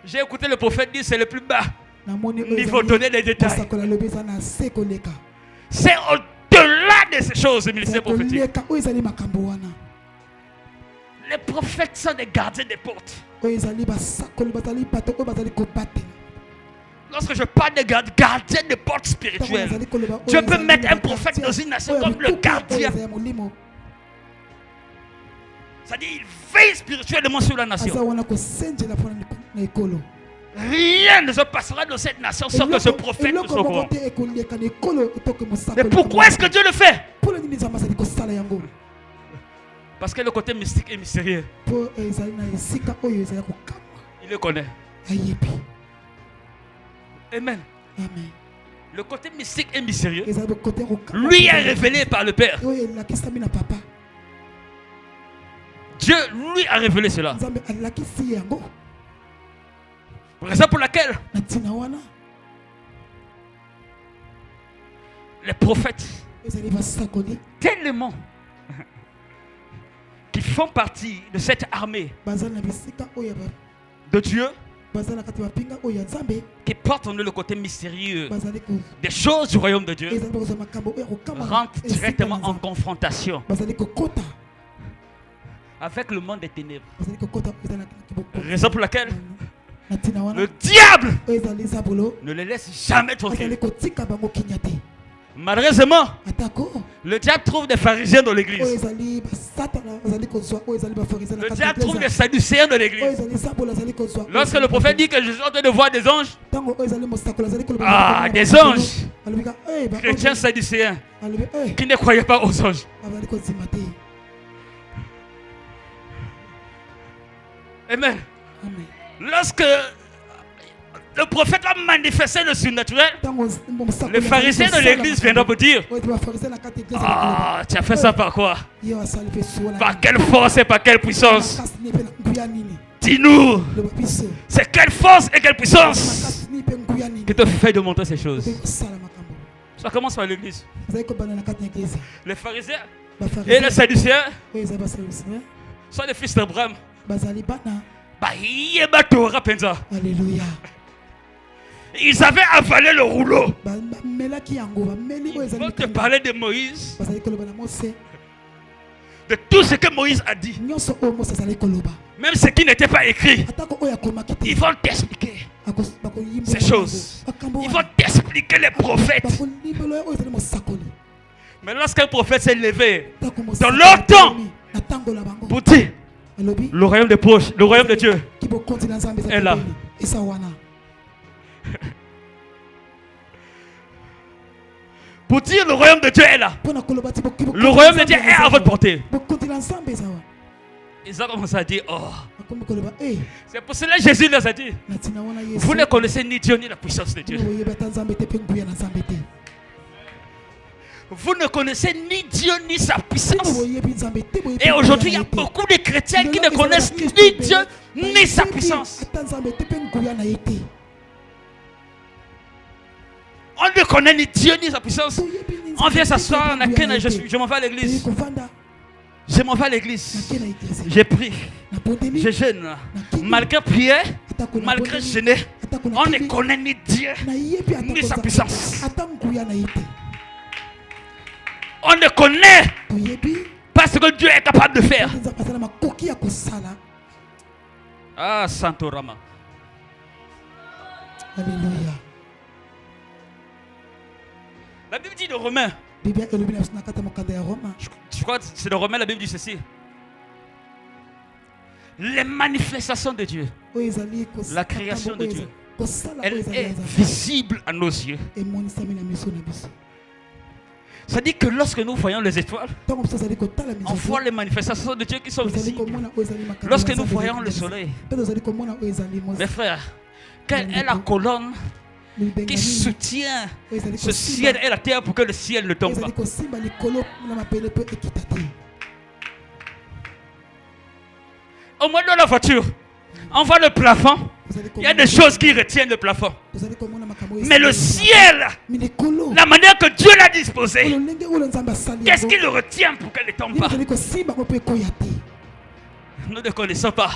J'ai écouté le prophète dire c'est le plus bas niveau, donner des détails. C'est au-delà de ces choses, le ministère prophétique. Les prophètes sont des gardiens des portes. Lorsque je parle de gardien de portes spirituelles, Dieu peut mettre un prophète dans une nation comme le gardien. C'est-à-dire, il veille spirituellement sur la nation. Rien ne se passera dans cette nation sans que ce prophète ne soit au courant. Mais pourquoi est-ce que Dieu le fait? Parce que le côté mystique et mystérieux, il le connaît. Amen. Le côté mystique et mystérieux lui est révélé par le Père. Dieu lui a révélé cela. Raison pour laquelle les prophètes tellement qui font partie de cette armée de Dieu, qui portent en eux le côté mystérieux des choses du royaume de Dieu, rentrent directement en confrontation avec le monde des ténèbres. Raison pour laquelle le diable ne les laisse jamais tranquilles. Malheureusement, le diable trouve des pharisiens dans l'église. Le diable trouve des sadducéens dans l'église. Lorsque le prophète dit que je suis en train de voir des anges, des anges, chrétiens sadducéens qui ne croyaient pas aux anges. Amen. Lorsque le prophète a manifesté le surnaturel, les pharisiens de l'église viendront vous dire: tu as fait ça par quoi? Par quelle force et par quelle puissance? Dis-nous, c'est quelle force et quelle puissance qui te fait de montrer ces choses? Ça commence par l'église. Les pharisiens et les sadducéens sont les fils d'Abraham. Alléluia. Ils avaient avalé le rouleau. Ils vont te parler de Moïse, de tout ce que Moïse a dit, même ce qui n'était pas écrit. Ils vont t'expliquer ces choses. Ils vont t'expliquer les prophètes. Mais lorsqu'un prophète s'est levé dans leur temps pour dire le royaume des proches, le royaume de Dieu est là. Pour dire le royaume de Dieu est là. Le royaume de Dieu est à votre portée. Ils ont commencé à dire: c'est pour cela que Jésus leur a dit: vous ne connaissez ni Dieu ni la puissance de Dieu. Vous ne connaissez ni Dieu ni sa puissance. Et aujourd'hui, il y a beaucoup de chrétiens qui ne connaissent ni Dieu ni sa puissance. On ne connaît ni Dieu ni sa puissance. On vient s'asseoir, je m'en vais à l'église. Je m'en vais à l'église. J'ai pris. Je jeûne. Malgré prier, malgré jeûner, on ne connaît ni Dieu ni sa puissance. On ne connaît pas ce que Dieu est capable de faire. Ah, Santo Rama. Alléluia. La Bible dit de Romains. Je crois que c'est de Romains, la Bible dit ceci: les manifestations de Dieu, la création de Dieu, elle est visible à nos yeux. Ça dit que lorsque nous voyons les étoiles, on voit les manifestations de Dieu qui sont visibles. Lorsque nous voyons le soleil, mes frères, quelle est la colonne qui soutient ce ciel et la terre pour que le ciel ne tombe pas? Au moins dans la voiture, on voit le plafond. Il y a des choses qui retiennent le plafond. Mais le ciel, la manière que Dieu l'a disposé, qu'est-ce qui le retient pour qu'elle ne tombe pas? Nous ne connaissons pas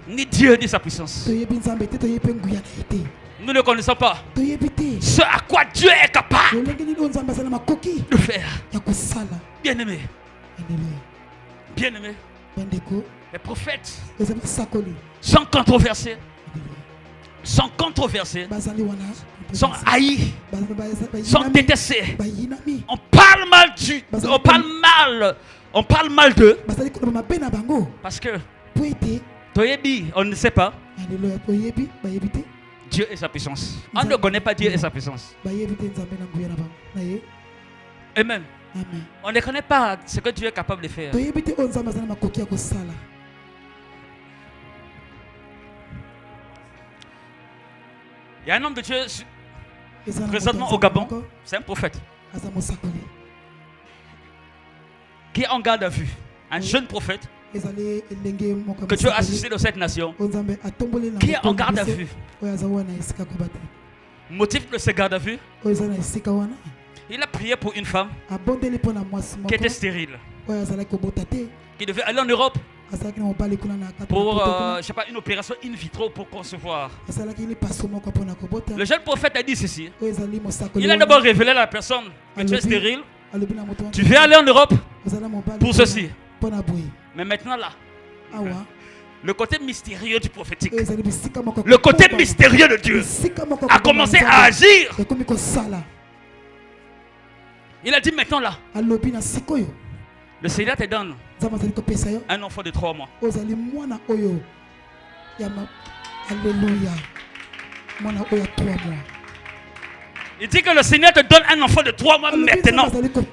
ni Dieu ni sa puissance. Nous ne connaissons pas ce à quoi Dieu est capable de faire. Bien-aimé, bien-aimé, les prophètes sont controversés, sont haïs, sont détestés. On parle mal d'eux parce que on ne sait pas Dieu et sa puissance. On ne connaît pas Dieu et sa puissance. Amen. On ne connaît pas ce que Dieu est capable de faire. Il y a un homme de Dieu présentement au Gabon, c'est un prophète qui est en garde à vue, un jeune prophète que Dieu a assisté dans cette nation, qui est en garde à vue. Motif de ce garde à vue, il a prié pour une femme qui était stérile, qui devait aller en Europe pour je sais pas, une opération in vitro pour concevoir. Le jeune prophète a dit ceci. Il a d'abord révélé à la personne que tu es stérile, tu veux aller en Europe pour ceci. Mais maintenant là, le côté mystérieux du prophétique, le côté mystérieux de Dieu a commencé à agir. Il a dit maintenant là, le Seigneur te donne un enfant de 3 mois. Alléluia. Il dit que le Seigneur te donne un enfant de 3 mois maintenant.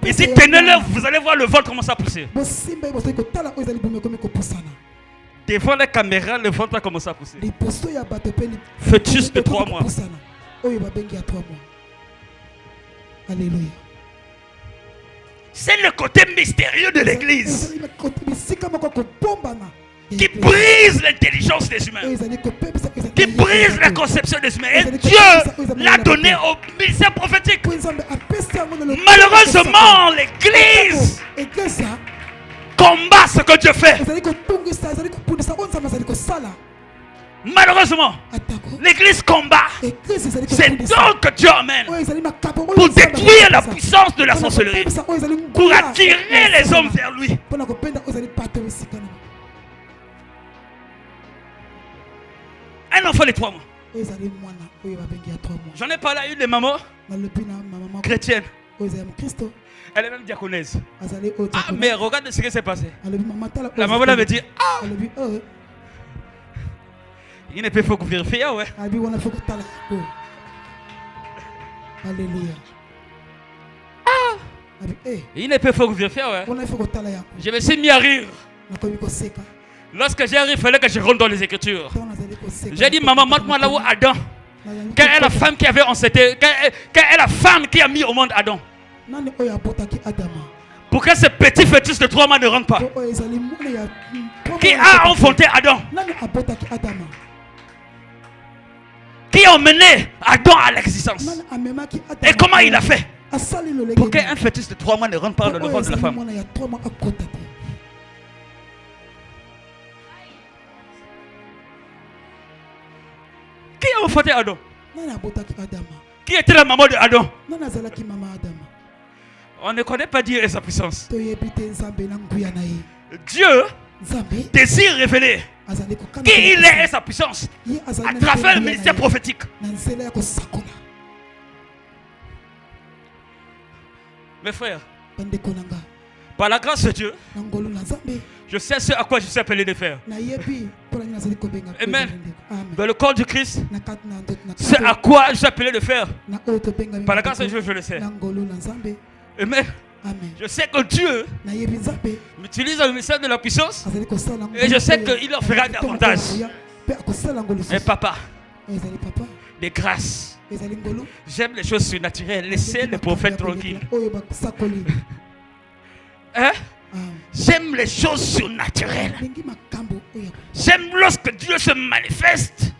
Il dit tenez-le, vous allez voir le ventre commencer à pousser. Devant la caméra, le ventre a commencé à pousser. Fœtus de 3 mois. Alléluia. C'est le côté mystérieux de l'église qui brise l'intelligence des humains, qui brise la conception des humains. Et Dieu l'a donné au ministère prophétique. Malheureusement, l'église combat ce que Dieu fait. Malheureusement, l'église combat. C'est donc que Dieu amène pour détruire la puissance de la sorcellerie, pour attirer les hommes vers lui. Un enfant de 3 mois. J'en ai parlé à une des mamans chrétiennes. Elle est même diaconèse. Ah, mais regarde ce qui s'est passé. La maman avait dit ah, il ne peut pas vérifier, ouais. Alléluia. Ah, il ne peut pas vérifier, ouais. Je me suis mis à rire. Lorsque j'ai ri, il fallait que je rentre dans les Écritures. J'ai dit, maman, montre-moi là où Adam. Quelle est la femme qui avait enceinté? Quelle est la femme qui a mis au monde Adam? Pour que ce petit fœtus de 3 mois ne rentre pas. Qui a enfanté Adam? Qui a emmené Adam à l'existence? Et comment il a fait pour qu'un fœtus de 3 mois ne rentre pas dans le ventre de la femme? Qui a enfanté Adam? Qui était la maman de Adam? On ne connaît pas Dieu et sa puissance. Dieu désire révéler qui il est et sa puissance à travers le ministère prophétique. Mes frères, Par la grâce de Dieu, je sais ce à quoi je suis appelé de faire. Amen. Dans le corps du Christ, c'est à quoi je suis appelé de faire. Par la grâce de Dieu, je le sais. Amen. Je sais que Dieu m'utilise dans le mystère de la puissance et je sais qu'il en fera davantage. Mais papa, des grâces. J'aime les choses surnaturelles. Laissez les prophètes tranquilles. Hein? J'aime les choses surnaturelles. J'aime lorsque Dieu se manifeste.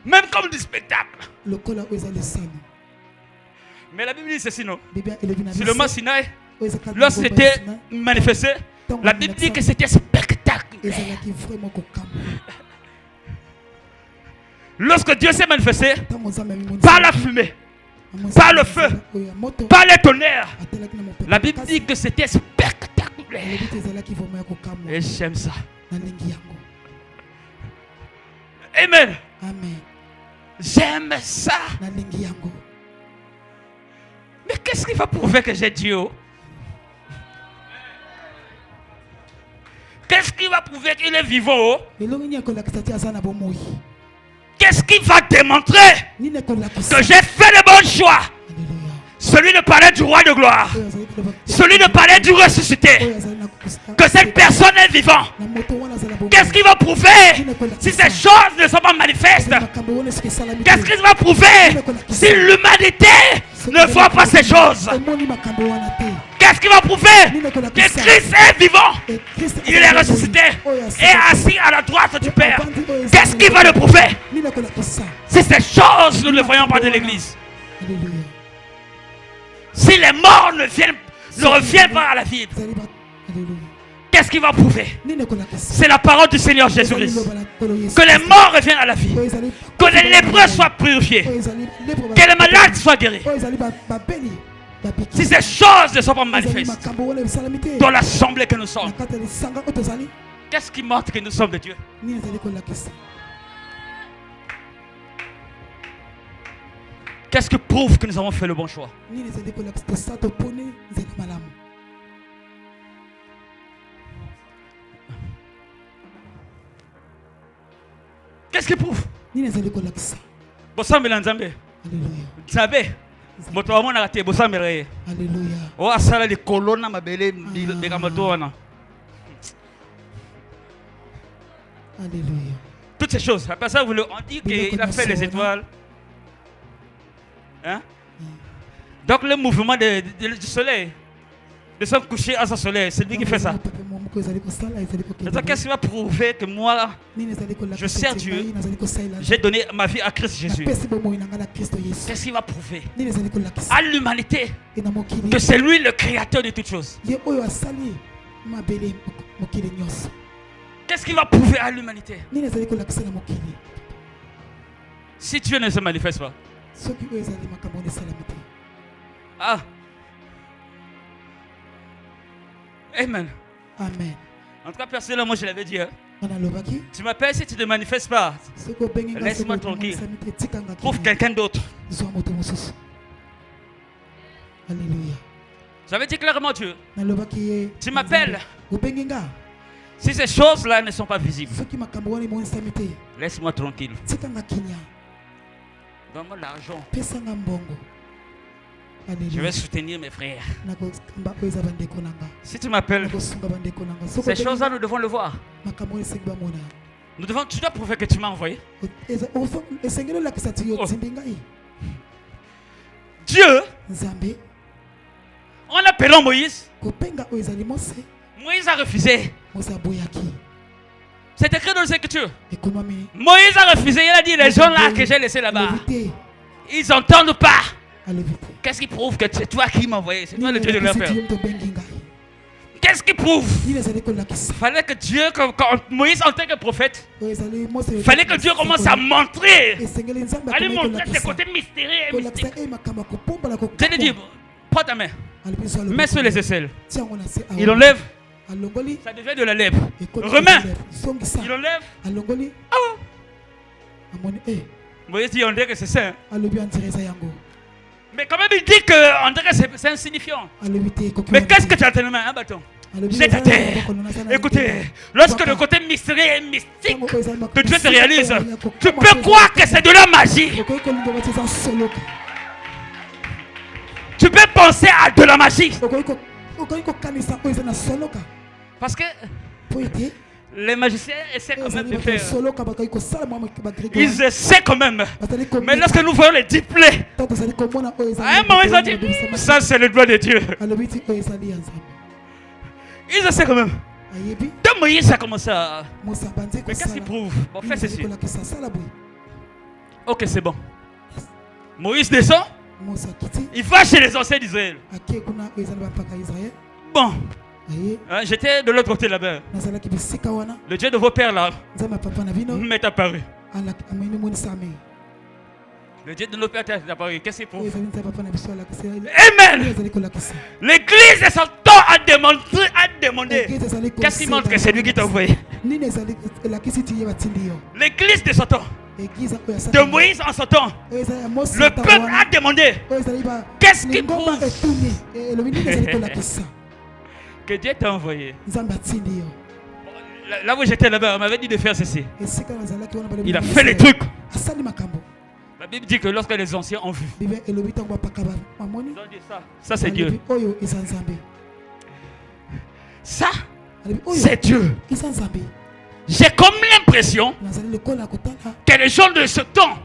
Même comme du spectacle. Mais la Bible dit ceci, non? Sur le mont Sinaï, lorsqu'il était manifesté, la Bible dit que c'était spectaculaire. Lorsque Dieu s'est manifesté, par la fumée, par le feu, par les tonnerres, la Bible dit que c'était spectaculaire. Et j'aime ça. Amen. J'aime ça. Mais qu'est-ce qui va prouver que j'ai Dieu? Qu'est-ce qui va prouver qu'il est vivant? Qu'est-ce qui va démontrer que j'ai fait le bon choix? Celui de parler du roi de gloire, celui de parler du ressuscité, que cette personne est vivante. Qu'est-ce qui va prouver si ces choses ne sont pas manifestes? Qu'est-ce qui va prouver si l'humanité ne voit pas ces choses? Qu'est-ce qui va prouver que Christ est vivant? Il est ressuscité et assis à la droite du Père. Qu'est-ce qui va le prouver? Si ces choses nous ne voyons pas de l'Église. Si les morts ne reviennent pas à la vie, qu'est-ce qui va prouver? C'est la parole du Seigneur Jésus-Christ. Que les morts reviennent à la vie. Que les lépreux soient purifiés. Que les malades soient guéris. Si ces choses ne sont pas manifestes dans l'assemblée que nous sommes, qu'est-ce qui montre que nous sommes de Dieu? Qu'est-ce qui prouve que nous avons fait le bon choix? Qu'est-ce qui prouve? Alléluia. Moto wa mona kate bosa mereye. Alléluia. O asala de colonna mabele de kamato wana. Alléluia. Toutes ces choses. Après ça, on dit qu'il a fait les étoiles. Hein? Donc le mouvement du soleil, de son coucher à son soleil, c'est lui qui fait ça. Donc qu'est-ce qui va prouver que moi, je sers Dieu, j'ai donné ma vie à Christ Jésus? Qu'est-ce qui va prouver à l'humanité que c'est lui le créateur de toutes choses? Qu'est-ce qui va prouver à l'humanité si Dieu ne se manifeste pas? Ah. Amen. Amen. En tout cas, personnellement, moi je l'avais dit. Hein. Tu m'appelles si tu ne te manifestes pas. Laisse-moi tranquille. Trouve quelqu'un d'autre. Alléluia. J'avais dit clairement Dieu. Tu m'appelles. Si ces choses-là ne sont pas visibles, laisse-moi tranquille. Donne-moi l'argent. Je vais soutenir mes frères. Si tu m'appelles, ces choses-là, nous devons le voir. Tu dois prouver que tu m'as envoyé. Dieu, en appelant Moïse, Moïse a refusé. C'est écrit dans les Écritures. Moïse a refusé. Il a dit, les gens là que j'ai laissés là-bas, ils n'entendent pas. Qu'est-ce qui prouve que c'est toi qui m'as envoyé? C'est toi le Dieu de leur père. Qu'est-ce qui prouve? Il fallait que Dieu, quand Moïse en tant que prophète, il fallait que Dieu commence à montrer. Allez montrer ses côtés mystérieux et mystiques. Je lui dis, prends ta main. Mets sur les aisselles. Il enlève. Ça devient de la lèvre. Remets. Il enlève. Ah. Moïse dit, on dirait que c'est ça. Mais quand même, il dit que André, c'est insignifiant. Mais qu'est-ce que tu as dans les mains? Un bâton. Jette à terre. Écoutez, lorsque le côté mystérieux et mystique de Dieu se réalise, tu peux croire que c'est de la magie. Tu peux penser à de la magie. Parce que les magiciens essaient quand même de faire. Ils essaient quand même. Mais lorsque nous voyons les 10 plaies, à un moment ils ont dit, ça c'est le doigt de Dieu. Ils essaient quand même. De Moïse ça commence à... Mais qu'est-ce qu'il prouve? Bon, fais ceci. Ok, c'est bon. Moïse descend. Il va chez les anciens d'Israël. Bon. J'étais de l'autre côté là-bas. Le Dieu de vos pères là m'est apparu. Le Dieu de nos pères t'est apparu. Qu'est-ce qu'il prouve? Amen. L'église de son temps a demandé. Qu'est-ce qui montre que c'est lui qui t'a envoyé? L'église de son temps, de Moïse en son temps, le peuple a demandé. Qu'est-ce qui prouve que Dieu t'a envoyé? Là où j'étais là-bas, on m'avait dit de faire ceci. Il a fait les trucs. La Bible dit que lorsque les anciens ont vu, ils ont dit ça c'est Dieu. Ça, c'est Dieu. J'ai comme l'impression que les gens de ce temps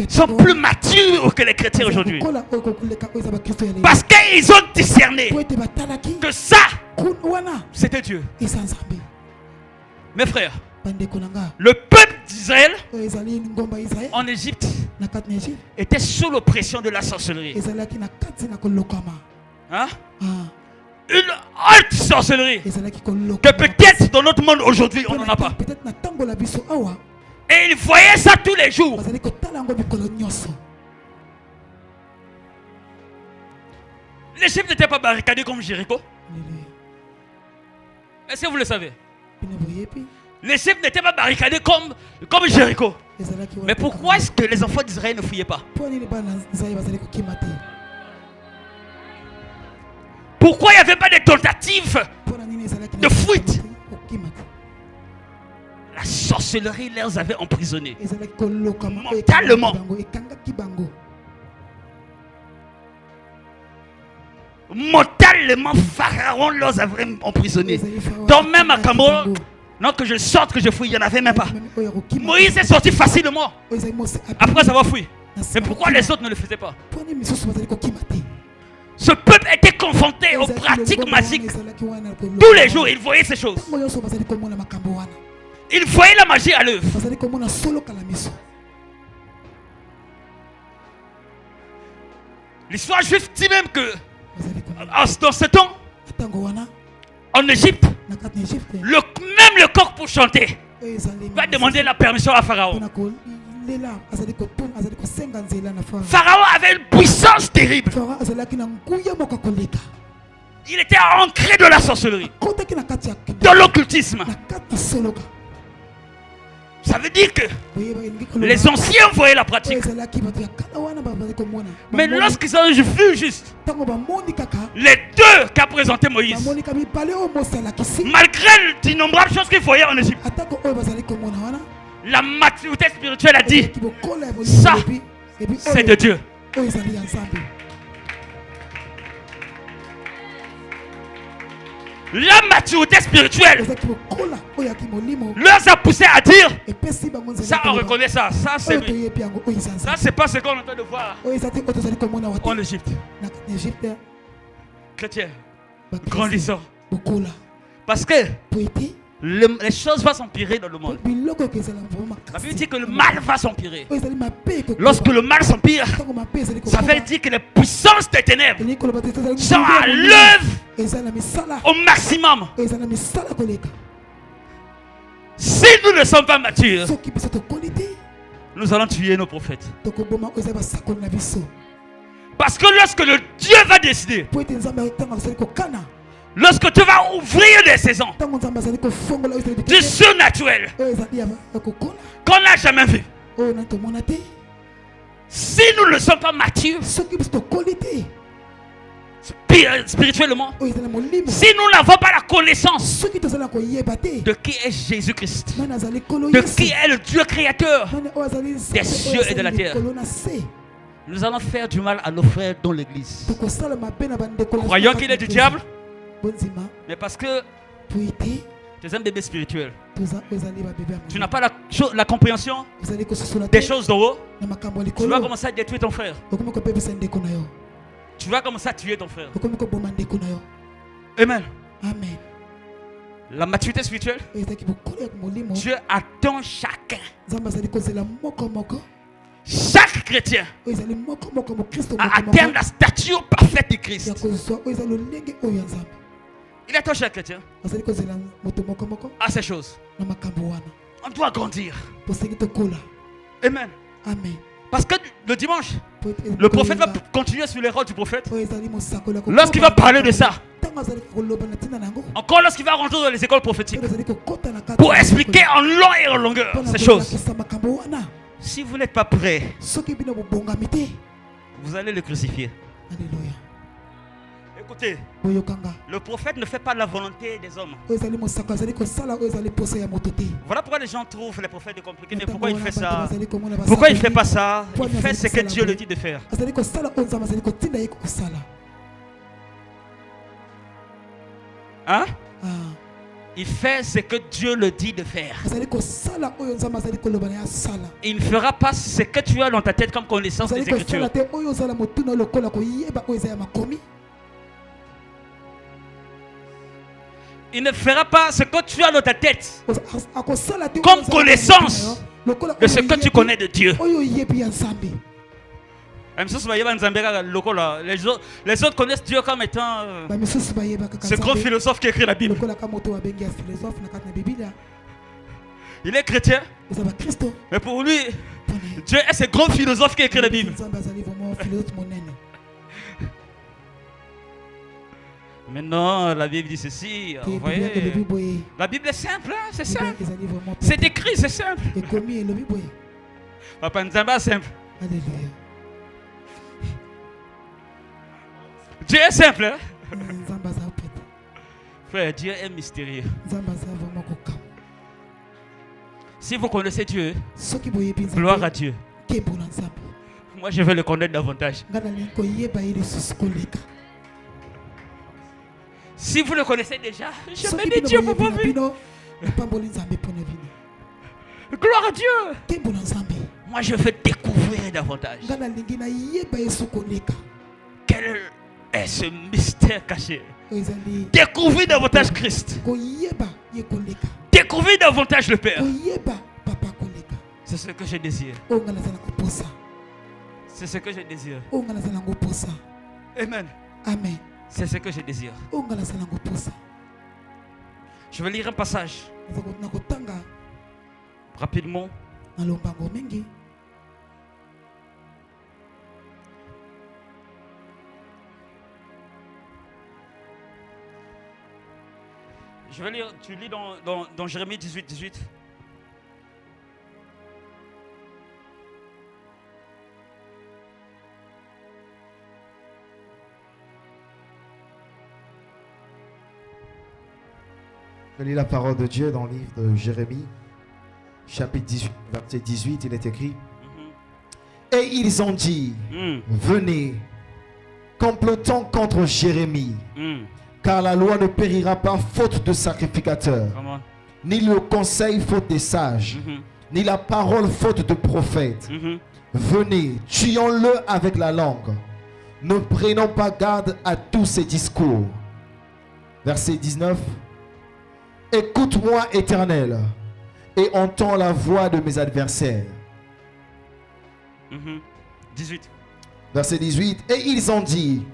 sont plus matures que les chrétiens aujourd'hui. Parce qu'ils ont discerné que ça, c'était Dieu. Mes frères, le peuple d'Israël en Égypte était sous l'oppression de la sorcellerie. Hein? Une haute sorcellerie que peut-être dans notre monde aujourd'hui on n'en a pas. Et ils voyaient ça tous les jours. L'Égypte n'était pas barricadée comme Jéricho. Est-ce que vous le savez? L'Égypte n'était pas barricadée comme Jéricho. Mais pourquoi est-ce que les enfants d'Israël ne fouillaient pas? Pourquoi il n'y avait pas de tentatives de fuite? La sorcellerie les avait emprisonnés mentalement. Mentalement, Pharaon les avait emprisonnés. Donc même à Cameroun, non que je sorte, que je fouille, il n'y en avait même pas. Moïse est sorti facilement après avoir fouillé. Mais pourquoi les autres ne le faisaient pas? Ce peuple était confronté aux pratiques magiques. Tous les jours, il voyait ces choses. Il voyait la magie à l'œuvre. L'histoire juive dit même que dans ce temps, en Égypte, même le coq pour chanter va demander la permission à Pharaon. Pharaon avait une puissance terrible. Il était ancré de la sorcellerie, de l'occultisme. Ça veut dire que les anciens voyaient la pratique. Mais lorsqu'ils ont vu juste les deux qu'a présenté Moïse, malgré d'innombrables choses qu'ils voyaient en Égypte, la maturité spirituelle a dit, ça, c'est de Dieu. La maturité spirituelle leur a poussé à dire, ça on reconnaît ça, ça c'est lui. Ça c'est pas ce qu'on est en train de voir en Égypte. Chrétien, grandissant. Parce que les choses vont s'empirer dans le monde. La Bible dit que le mal va s'empirer. Lorsque le mal s'empire, ça veut dire que les puissances des ténèbres sont à l'œuvre au maximum. Si nous ne sommes pas matures, nous allons tuer nos prophètes. Parce que lorsque le Dieu va décider, lorsque tu vas ouvrir des saisons du surnaturel qu'on n'a jamais vu, Si nous ne sommes pas matures spirituellement, si nous n'avons pas la connaissance de qui est Jésus-Christ, de qui est le Dieu créateur des cieux et de la terre, nous allons faire du mal à nos frères dans l'église. Croyons qu'il est du diable, mais parce que tu es un bébé spirituel, tu n'as pas la compréhension des choses d'en haut, tu vas commencer à détruire ton frère. Tu vas commencer à tuer ton frère. Amen. Amen. La maturité spirituelle, Dieu attend chacun. Chaque chrétien à atteindre la stature parfaite de Christ. Il attend chaque chrétien à ces choses. On doit grandir. Amen. Amen. Parce que le dimanche, le prophète va continuer sur les rôles du prophète. Lorsqu'il va parler de ça, encore lorsqu'il va rentrer dans les écoles prophétiques, pour expliquer en long et en longueur ces choses. Si vous n'êtes pas prêt, vous allez le crucifier. Alléluia. Écoutez, le prophète ne fait pas la volonté des hommes. Voilà pourquoi les gens trouvent les prophètes compliqués. Mais pourquoi il fait ça? Pourquoi il ne fait pas ça? Il fait ce que Dieu le dit de faire. Hein? Il fait ce que Dieu le dit de faire. Il ne fera pas ce que tu as dans ta tête comme connaissance des Écritures. Il ne fera pas ce que tu as dans ta tête comme connaissance de ce que tu connais de Dieu. Les autres connaissent Dieu comme étant ce grand philosophe qui écrit la Bible. Il est chrétien, mais pour lui, Dieu est ce grand philosophe qui écrit la Bible. Maintenant, la Bible dit ceci. Vous voyez, la Bible est simple, hein, c'est simple. C'est écrit, c'est simple. Papa Nzamba, simple. Alléluia. Dieu est simple. Hein? Frère, Dieu est mystérieux. Si vous connaissez Dieu, gloire à Dieu. Moi, je veux le connaître davantage. Si vous le connaissez déjà, je bénis Dieu pour vos vies. Gloire à Dieu. Moi, je veux découvrir davantage. Quel est ce mystère caché? Découvrir davantage Christ. Découvrir davantage le Père. C'est ce que je désire. C'est ce que je désire. Amen. Amen. C'est ce que je désire. Je vais lire un passage rapidement. Je vais lire, tu lis dans Jérémie 18. Je lis la parole de Dieu dans le livre de Jérémie, chapitre 18, verset 18, il est écrit. Et ils ont dit, venez, complotons contre Jérémie, car la loi ne périra pas faute de sacrificateur, ni le conseil faute des sages, ni la parole faute de prophète. Venez, tuons-le avec la langue, ne prenons pas garde à tous ces discours. Verset 19. Écoute-moi, Éternel, et entends la voix de mes adversaires. 18. Verset 18. Et ils ont dit,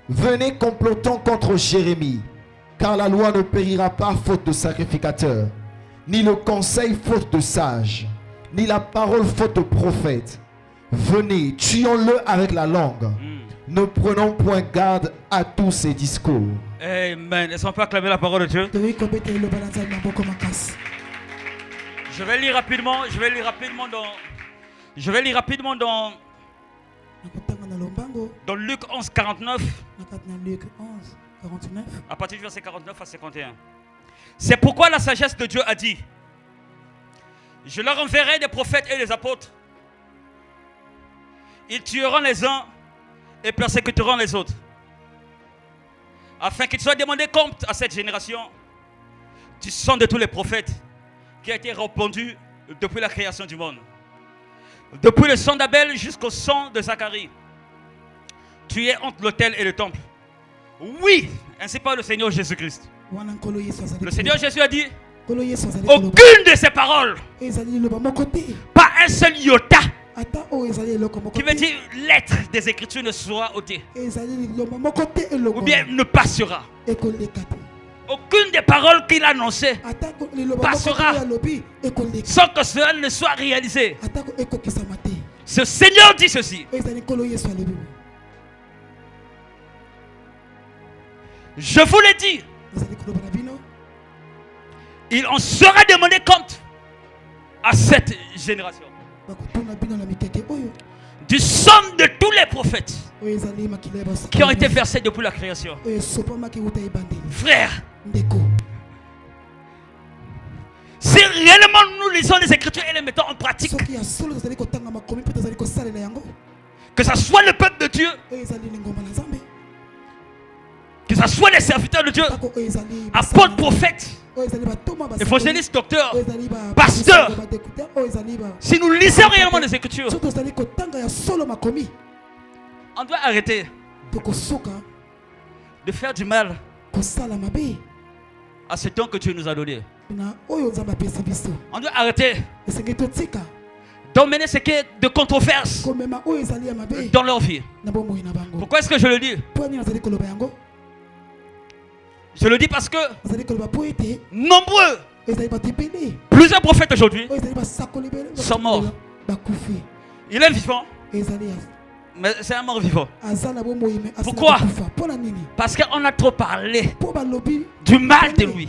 venez, complotons contre Jérémie, car la loi ne périra pas faute de sacrificateur, ni le conseil faute de sage, ni la parole faute de prophète. Venez, tuons-le avec la langue. Ne prenons point garde à tous ces discours. Amen. Est-ce qu'on peut acclamer la parole de Dieu? Je vais lire rapidement dans Dans Luc 11, 49, Luc 11, 49, à partir du verset 49 à 51. C'est pourquoi la sagesse de Dieu a dit: je leur enverrai des prophètes et des apôtres. Ils tueront les uns et persécuteront les autres, afin qu'il soit demandé compte à cette génération du sang de tous les prophètes qui a été répandu depuis la création du monde. Depuis le sang d'Abel jusqu'au sang de Zacharie, tué entre l'autel et le temple. Oui, ainsi parle le Seigneur Jésus-Christ. Le Seigneur Jésus a dit: aucune de ces paroles, pas un seul iota, qui veut dire lettre des Écritures, ne sera ôtée, ou bien ne passera. Aucune des paroles qu'il a annoncées passera sans que cela ne soit réalisé. Ce Seigneur dit ceci: je vous l'ai dit, il en sera demandé compte à cette génération du sang de tous les prophètes qui ont été versés depuis la création. Frère, si réellement nous lisons les Écritures et les mettons en pratique, que ce soit le peuple de Dieu, que ce soit les serviteurs de Dieu, apôtres, prophètes, évangélistes, docteurs, pasteurs, si nous lisons réellement les Écritures, on doit arrêter de faire du mal à ce temps que Dieu nous a donné. On doit arrêter d'emmener ce qui est de controverse dans leur vie. Pourquoi est-ce que je le dis? Je le dis parce que nombreux, plusieurs prophètes aujourd'hui sont morts. Il est vivant, mais c'est un mort vivant. Pourquoi? Parce qu'on a trop parlé du mal de lui.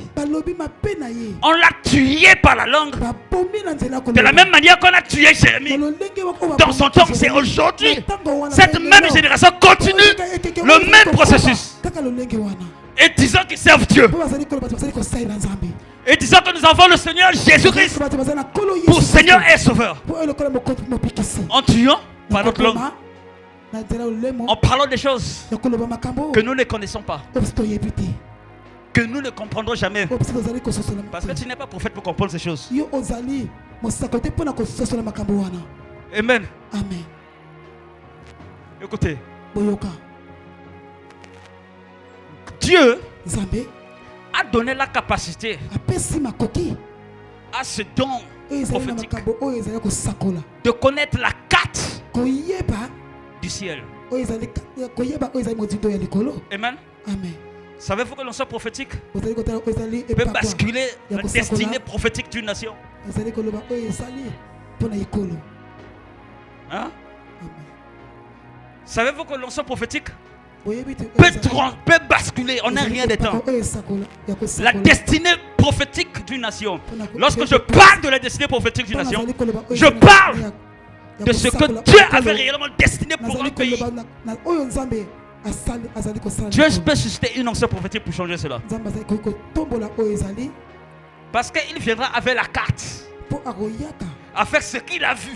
On l'a tué par la langue. De la même manière qu'on a tué Jérémie dans son temps, c'est aujourd'hui. Cette même génération continue le même processus. Et disant qu'ils servent Dieu. Et disant que nous avons le Seigneur Jésus-Christ pour Seigneur et Sauveur. En tuant par notre langue, en parlant des choses que nous ne connaissons pas, que nous ne comprendrons jamais. Parce que tu n'es pas prophète pour comprendre ces choses. Amen. Amen. Écoutez, Dieu a donné la capacité à ce don prophétique de connaître la carte du ciel. Amen. Savez-vous que l'onction prophétique peut basculer la destinée prophétique d'une nation? Hein? Savez-vous que l'onction prophétique peut basculer en un rien de temps la destinée prophétique d'une nation? Lorsque je parle de la destinée prophétique d'une nation, je parle de ce que Dieu avait réellement destiné pour un pays. Dieu peut susciter une onction prophétique pour changer cela. Parce qu'il viendra avec la carte, avec ce qu'il a vu,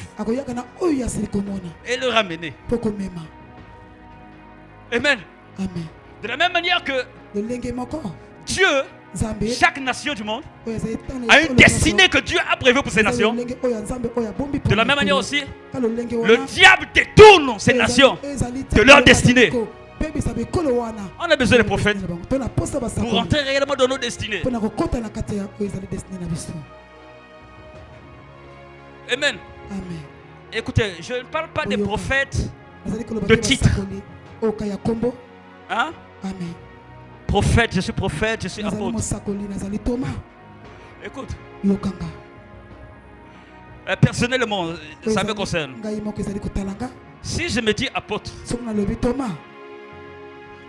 et le ramener. Amen. De la même manière que Dieu, chaque nation du monde a une destinée que Dieu a prévue pour ces nations. De la même manière aussi, le diable détourne ces nations de leur destinée. On a besoin des prophètes pour rentrer réellement dans nos destinées. Amen. Écoutez, je ne parle pas des prophètes de titre. Hein? Prophète, je suis apôtre. Écoute, personnellement, ça me concerne. Si je me dis apôtre,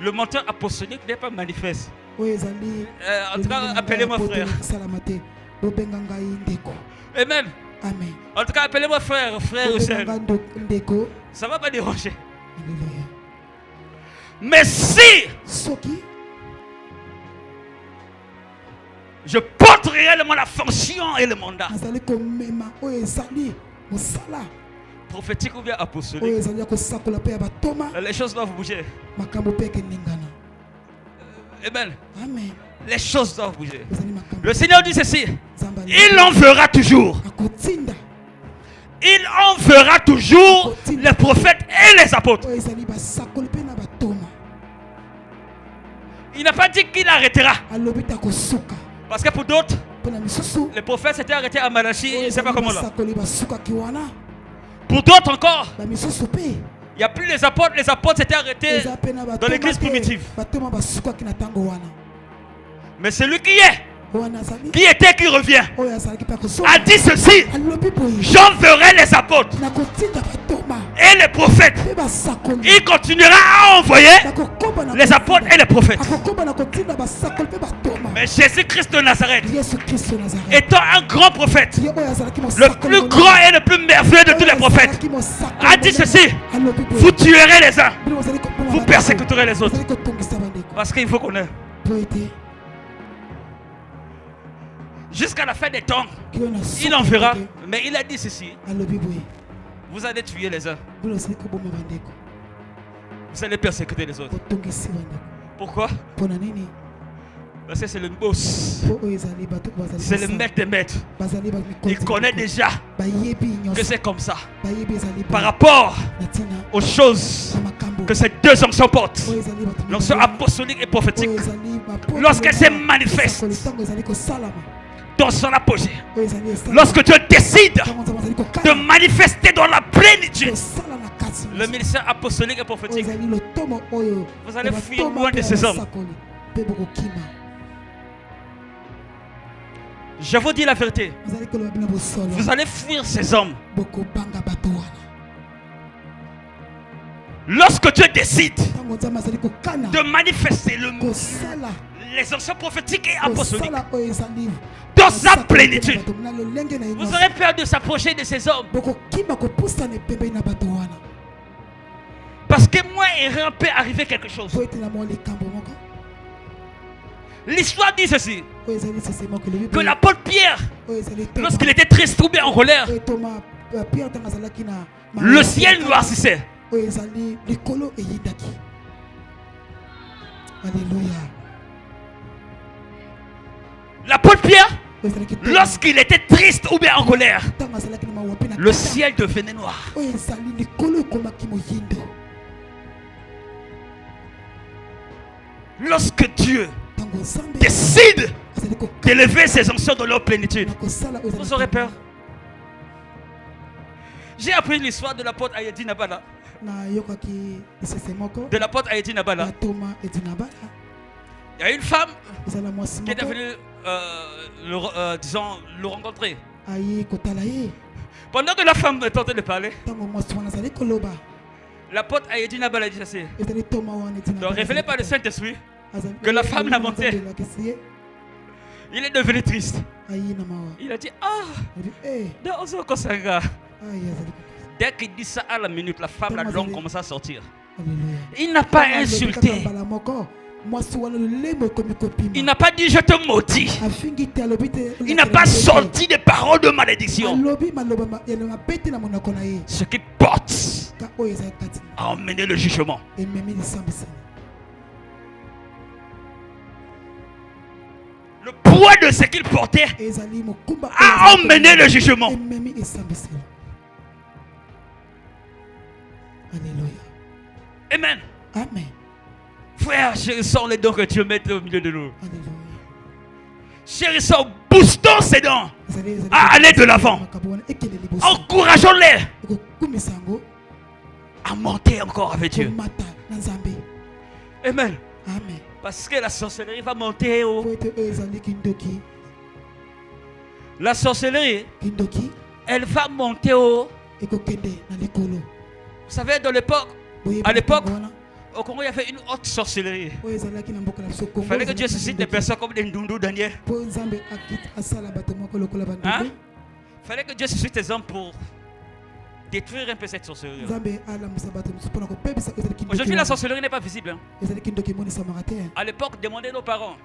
le menteur apostolique n'est pas manifeste. En tout cas, appelez-moi frère. Amen. En tout cas, appelez-moi frère ou sœur. Ça ne va pas déranger. Mais si je porte réellement la fonction et le mandat prophétique ou bien apostolique, les choses doivent bouger. Amen. Les choses doivent bouger. Le Seigneur dit ceci: il en fera toujours. Il en fera toujours les prophètes et les apôtres. Il n'a pas dit qu'il arrêtera. Parce que pour d'autres, les prophètes s'étaient arrêtés à Malachie, je ne sais pas comment là. Pour d'autres encore, il n'y a plus les apôtres s'étaient arrêtés dans l'église primitive. Mais celui qui était, qui revient, a dit ceci: j'enverrai les apôtres et les prophètes. Il continuera à envoyer les apôtres et les prophètes. Mais Jésus-Christ de Nazareth, étant un grand prophète, le plus grand et le plus merveilleux de tous les prophètes, a dit ceci: vous tuerez les uns, vous persécuterez les autres. Parce qu'il faut qu'on ait. Jusqu'à la fin des temps, il en verra. Mais il a dit ceci: vous allez tuer les uns, vous allez persécuter les autres. Pourquoi? Parce que c'est le boss, c'est le maître des maîtres. Il connaît déjà que c'est comme ça par rapport aux choses que ces deux onctions portent, l'onction apostolique et prophétique. Lorsqu'elles se manifestent dans son apogée, lorsque Dieu décide de manifester dans la plénitude le ministère apostolique et prophétique, vous allez fuir loin de ces hommes. Je vous dis la vérité, vous allez fuir ces hommes. Lorsque Dieu décide de manifester les anciens prophétiques et apostoliques dans sa plénitude, vous aurez peur de s'approcher de ces hommes. Parce que moi et rien peut arriver quelque chose. L'histoire dit ceci: que l'apôtre Pierre, lorsqu'il était triste ou bien en colère, le ciel noircissait. Alléluia. L'apôtre Pierre, lorsqu'il était triste ou bien en colère, le ciel devenait noir. Lorsque Dieu décide d'élever ses anciens dans leur plénitude, vous aurez peur. J'ai appris l'histoire de l'apôtre Ayedi Nabala. De l'apôtre Ayedi Nabala. Il y a une femme qui est venue le rencontrer. Pendant que la femme tentait de parler, l'apôtre Ayedi Nabala dit ceci: donc révélé par le Saint-Esprit que la femme l'a monté. Il est devenu triste. Il a dit: dès qu'il dit ça à la minute, la femme, la langue commence à sortir. Il n'a pas insulté. Il n'a pas dit je te maudis. Il n'a pas sorti des paroles de malédiction. Ce qui porte à emmener le jugement. Le poids de ce qu'il portait a emmené le jugement. Alléluia. Amen. Amen. Frère, chérissons les dons que Dieu met au milieu de nous. Alléluia. Chérissons, boostons ces dons à aller de l'avant. Encourageons-les à monter encore avec Dieu. Amen. Amen. Parce que la sorcellerie va monter haut. La sorcellerie, elle va monter haut. Vous savez, à l'époque, au Congo, il y avait une haute sorcellerie. Il fallait que Dieu suscite des personnes comme des Ndundu Daniel. Il fallait que Dieu suscite des hommes pour détruire un peu cette sorcellerie. Aujourd'hui, la sorcellerie n'est pas visible. Hein. À l'époque, demandez nos parents.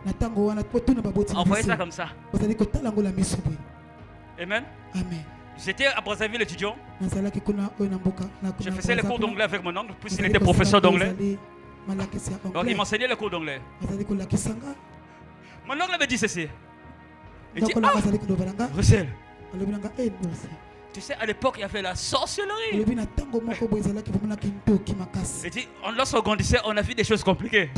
Envoyez ça comme ça. Amen. J'étais à Brazzaville étudiant. Je faisais les cours d'anglais avec mon oncle, puisqu'il était professeur d'anglais. Donc il m'enseignait les cours d'anglais. Mon oncle me dit ceci. Il dit, Russell, tu sais, à l'époque, il y avait la sorcellerie. Il dit, lorsqu'on grandissait, on a vu des choses compliquées.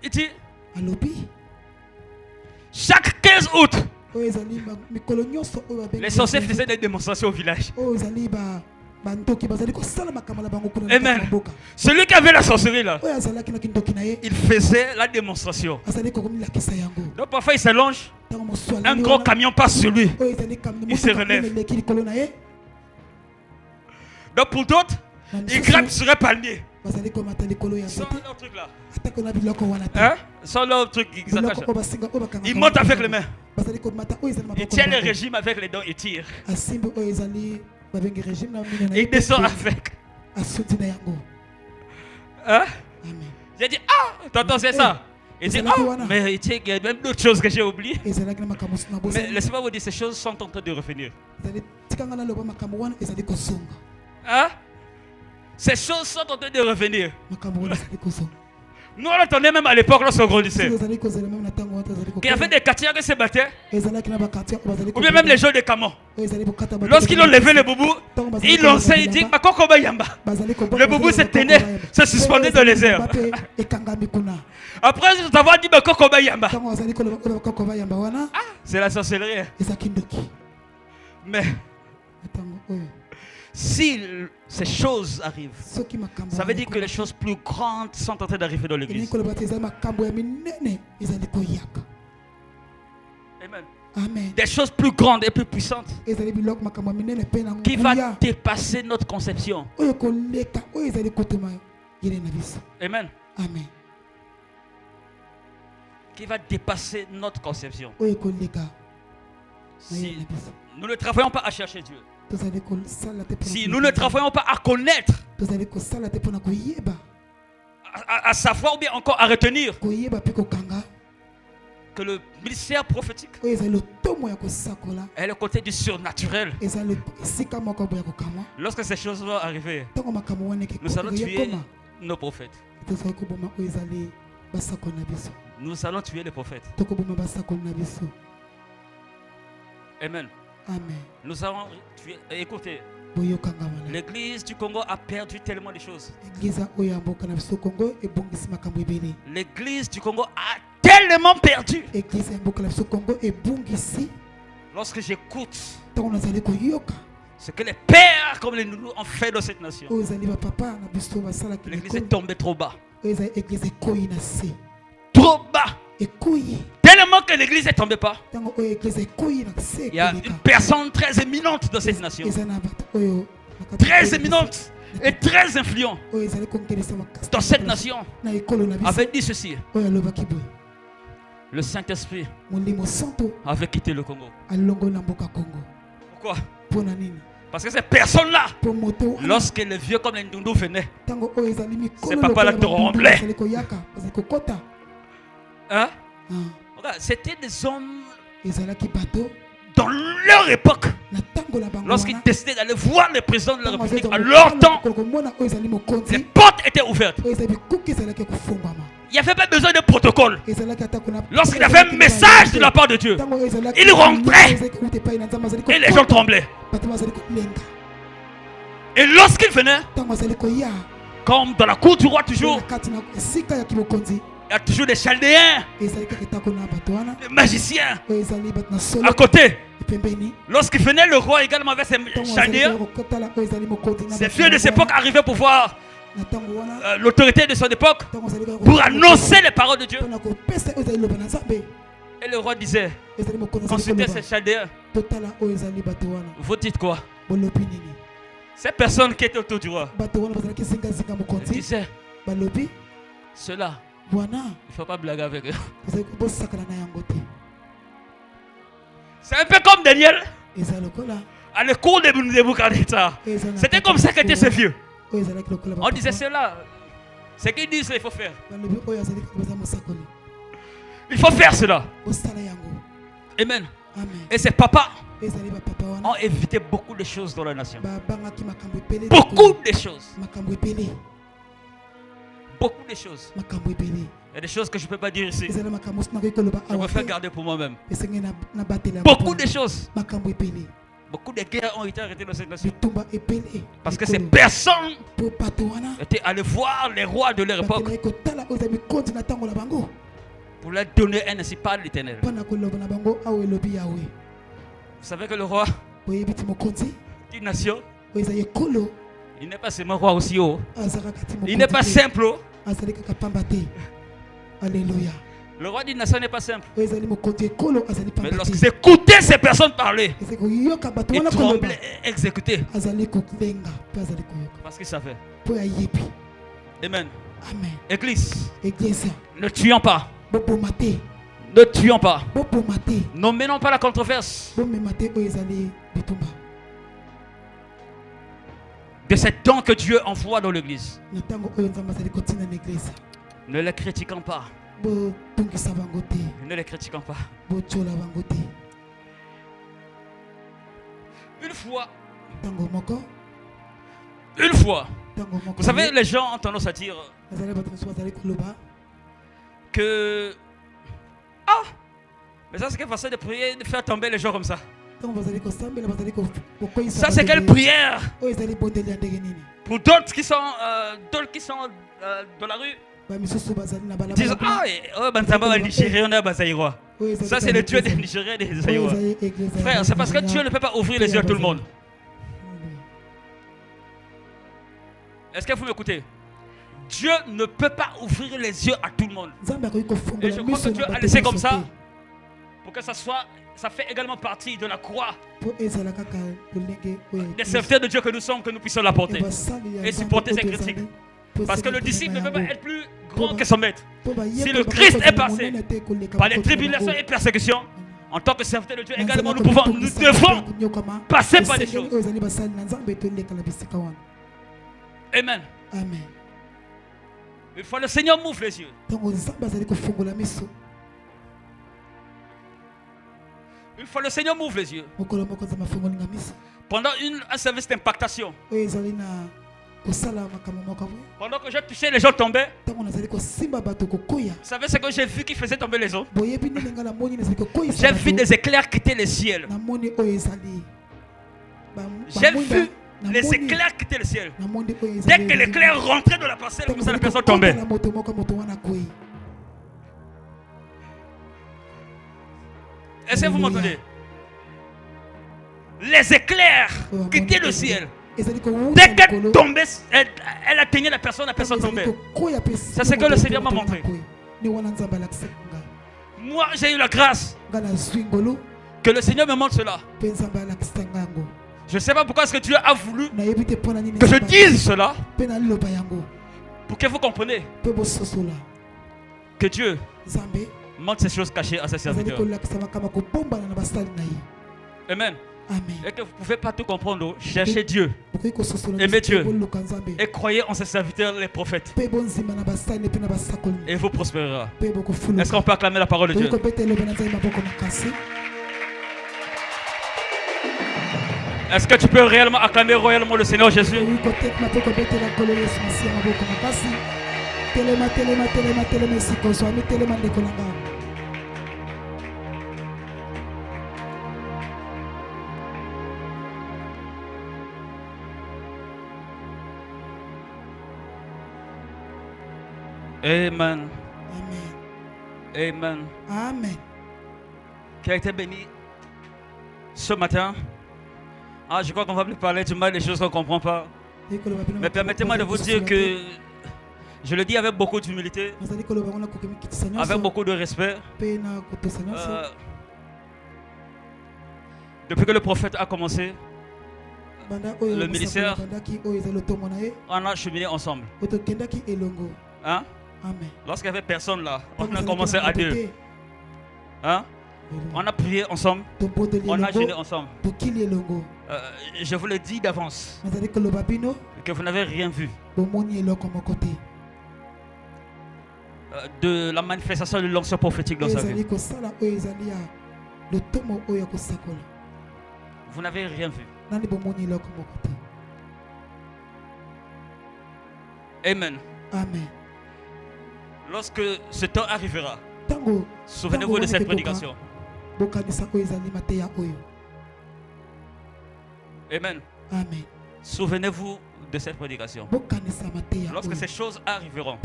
Il dit, chaque 15 août, les sorciers faisaient des démonstrations au village. Amen. Celui qui avait la sorcellerie là, il faisait la démonstration. Donc parfois il s'allonge, un gros camion passe sur lui, il se relève. Donc pour d'autres, il grimpe sur un palmier. Sans leur truc là. Hein? Sans leur truc, il monte avec les mains. Il tient le régime avec les dents et tire. Il descend avec. Hein? J'ai dit, t'entends, c'est ça. Il dit, mais il y a même d'autres choses que j'ai oubliées. Mais laissez-moi vous dire, ces choses sont en train de revenir. Hein? Ces choses sont en train de revenir. Nous on entendait même à l'époque lorsqu'on grandissait qu'il y avait des quartiers qui se battaient, ou bien même les gens de Kamon. Lorsqu'ils ont levé le boubou, ils lançaient, ils disent le boubou se tenait, se suspendait dans les airs. Après nous avons dit c'est la sorcellerie. Mais si ces choses arrivent, ça veut dire que les choses plus grandes sont en train d'arriver dans l'église. Amen. Des choses plus grandes et plus puissantes qui vont dépasser notre conception. Amen. Qui va dépasser notre conception. Si nous ne travaillons pas à chercher Dieu, si nous ne travaillons pas à connaître, à savoir ou bien encore à retenir que le ministère prophétique est le côté du surnaturel. Lorsque ces choses vont arriver, nous allons tuer nos prophètes. Nous allons tuer les prophètes. Amen. Nous avons tué. Écoutez, l'église du Congo a perdu tellement de choses. L'église du Congo a tellement perdu. Lorsque j'écoute ce que les pères comme les nounous ont fait dans cette nation, l'église est tombée trop bas. Trop bas. Tellement que l'église est tombée pas. Il y a une personne très éminente dans cette nation. Très éminente et très influente dans cette nation. Avait dit ceci. Le Saint-Esprit avait quitté le Congo. Pourquoi? Parce que ces personnes-là, lorsque les vieux comme les Ndundu venaient, ces papas-là tremblaient. Hein? C'était des hommes dans leur époque. Lorsqu'ils décidaient d'aller voir le président de la République, à leur temps, les portes étaient ouvertes. Il n'y avait pas besoin de protocole. Lorsqu'il y avait un message de la part de Dieu, il rentrait et les gens tremblaient. Et lorsqu'il venait, comme dans la cour du roi toujours, il y a toujours des chaldéens, des magiciens à côté. Lorsqu'il venait le roi également avec ses chaldéens, ces vieux de cette époque arrivaient pour voir l'autorité de son époque pour annoncer les paroles de Dieu. Et le roi disait, consultez ces chaldéens. Vous dites quoi? Ces personnes qui étaient autour du roi disaient, cela, il ne faut pas blaguer avec eux. C'est un peu comme Daniel. À l'école de Nebuchadnezzar. C'était comme ça qu'étaient ces vieux. On disait cela. Ce qu'ils disent, il faut faire. Il faut faire cela. Amen. Et ces papas ont évité beaucoup de choses dans la nation. Beaucoup de choses. Beaucoup de choses. Il y a des choses que je ne peux pas dire ici. Je préfère garder pour moi-même. Beaucoup de choses. Beaucoup de guerres ont été arrêtées dans cette nation. Parce que ces personnes étaient allées voir les rois de leur époque pour leur donner un ainsi par l'Éternel. Vous savez que le roi d'une nation, il n'est pas seulement roi aussi haut. Il n'est pas simple. Alléluia. Le roi d'une nation n'est pas simple. Mais Mais lorsqu'ils écoutaient ces personnes parler, ils tremblaient et exécutaient. Parce qu'ils savaient. Amen. Église, ne tuons pas. Ne tuons pas. Ne menons pas la controverse de cet don que Dieu envoie dans l'église. Ne les critiquons pas. Ne les critiquons pas. Une fois, vous savez, les gens ont tendance à dire que mais ça c'est quelle façon de prier, de faire tomber les gens comme ça. Ça c'est quelle prière pour d'autres qui sont dans la rue. Ils disent ça c'est le Dieu des Nigériens et des Aïrois. Frère, c'est parce que Dieu ne peut pas ouvrir les yeux à tout le monde. Est-ce que vous m'écoutez? Dieu ne peut pas ouvrir les yeux à tout le monde. Et je crois que Dieu a laissé comme ça pour que ça fait également partie de la croix des serviteurs de Dieu que nous sommes, que nous puissions l'apporter et supporter ces critiques. Parce que le disciple ne peut pas être plus grand que son maître. Si le Christ est passé par les tribulations et persécutions, en tant que serviteur de Dieu également, nous devons passer par des choses. Amen. Il faut que le Seigneur m'ouvre les yeux. Une fois le Seigneur m'ouvre les yeux. Pendant un service d'impactation, pendant que j'ai touché, les gens tombaient. Vous savez ce que j'ai vu qui faisait tomber les autres? J'ai vu des éclairs quitter le ciel. J'ai vu les éclairs quitter le ciel. Dès que l'éclair rentrait dans la parcelle, comme ça la personne tombait. Est-ce que vous m'entendez? Les éclairs quittaient le ciel. Dès qu'elle tombait, elle atteignait la personne tombait. C'est ce que le Seigneur m'a montré. Moi, j'ai eu la grâce que le Seigneur me montre cela. Je ne sais pas pourquoi est-ce que Dieu a voulu que je dise cela. Pour que vous compreniez que Dieu montre ces choses cachées à ses serviteurs. Amen. Et que vous ne pouvez pas tout comprendre. Cherchez Dieu, aimez Dieu et croyez en ses serviteurs, les prophètes, et vous prospérera. Est-ce qu'on peut acclamer la parole de Dieu? Est-ce que tu peux réellement acclamer royalement le Seigneur Jésus? Amen. Amen. Amen. Qui a été béni ce matin. Je crois qu'on va plus parler du mal des choses qu'on ne comprend pas. Mais permettez-moi de vous dire que je le dis avec beaucoup d'humilité, avec beaucoup de respect. Depuis que le prophète a commencé le ministère, on a cheminé ensemble. Hein? Lorsqu'il n'y avait personne là, on a commencé à deux. Hein? On a prié ensemble, on a jeûné ensemble. Je vous le dis d'avance que vous n'avez rien vu de la manifestation de l'onction prophétique dans sa vie. Vous n'avez rien vu. Amen. Amen. Lorsque ce temps arrivera, souvenez-vous de cette prédication. Amen. Amen. Souvenez-vous de cette prédication. Lorsque ces choses arriveront,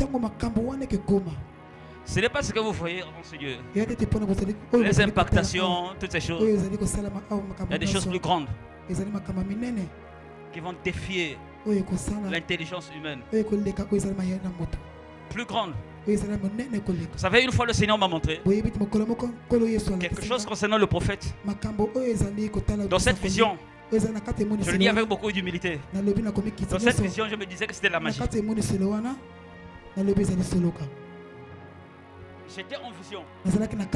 ce n'est pas ce que vous voyez en ce Dieu. Les impactations, toutes ces choses. Il y a des choses plus grandes qui vont défier l'intelligence humaine. Plus grandes. Vous savez, une fois le Seigneur m'a montré quelque chose concernant le prophète. Dans cette vision, je le dis avec beaucoup d'humilité. Dans cette vision, je me disais que c'était la magie. J'étais en vision.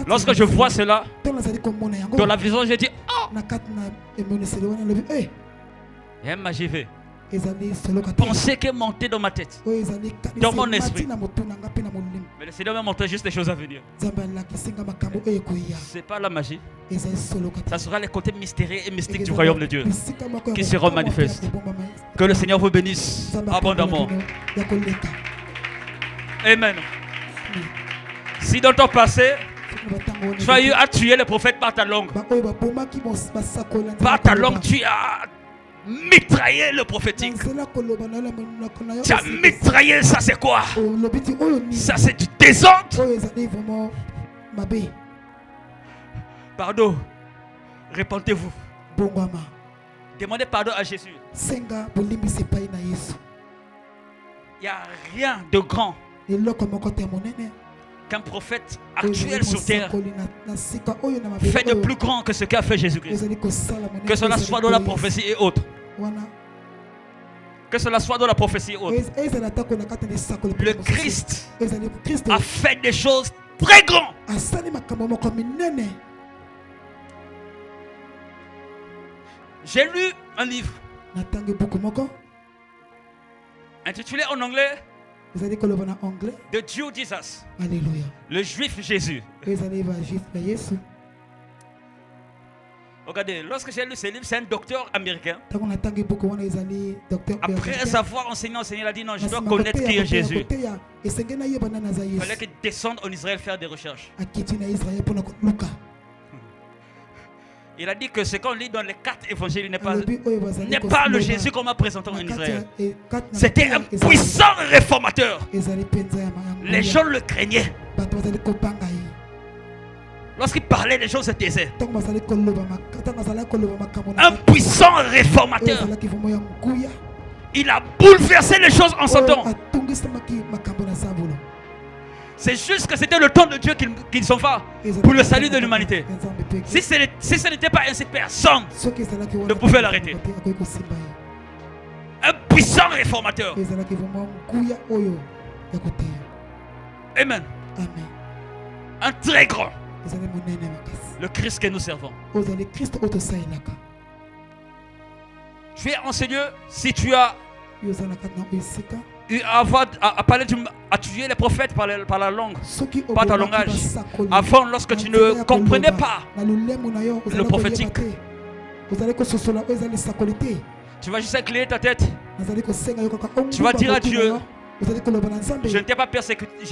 Lorsque je vois cela, dans la vision, je dis oh! Il y a une magie fait. Pensée qui est montée dans ma tête, dans mon esprit. Mais le Seigneur m'a montré juste les choses à venir. C'est pas la magie. Ça sera les côtés mystérieux et mystiques du royaume de Dieu qui seront manifestes. Que le Seigneur vous bénisse abondamment. Amen. Si dans ton passé, tu as eu à tuer le prophète par ta langue, tu as mitraillé le prophétique. Tu as mitraillé, ça c'est quoi? Ça c'est du désordre. Pardon. Répentez-vous. Demandez pardon à Jésus. Il n'y a rien de grand qu'un prophète actuel sur terre fait de plus grand que ce qu'a fait Jésus-Christ. Que cela soit dans la prophétie et autres. Que cela soit dans la prophétie et autres. Le Christ a fait des choses très grandes. J'ai lu un livre intitulé en anglais The Jew Jesus. Alléluia. Le juif Jésus. Regardez, lorsque j'ai lu ce livre, c'est un docteur américain. Après avoir enseigné, il a dit non, je dois connaître qui est Jésus. Il fallait qu'il descende en Israël faire des recherches. Il a dit que ce qu'on lit dans les 4 évangiles n'est pas le Jésus qu'on m'a présenté en Israël. C'était un puissant réformateur. Les gens le craignaient. Lorsqu'il parlait, les gens se taisaient. Un puissant réformateur. Il a bouleversé les choses en son temps. C'est juste que c'était le temps de Dieu qu'ils ont fait pour le salut de l'humanité. Si ce n'était pas ainsi, personne ne pouvait l'arrêter. Un puissant réformateur. Amen. Un très grand. Le Christ que nous servons. Tu es en ce lieu si tu as eu à tuer les prophètes par la langue, par ton langage. Avant, lorsque tu ne comprenais pas le prophétique, tu vas juste incliner ta tête. Tu vas dire à Dieu, je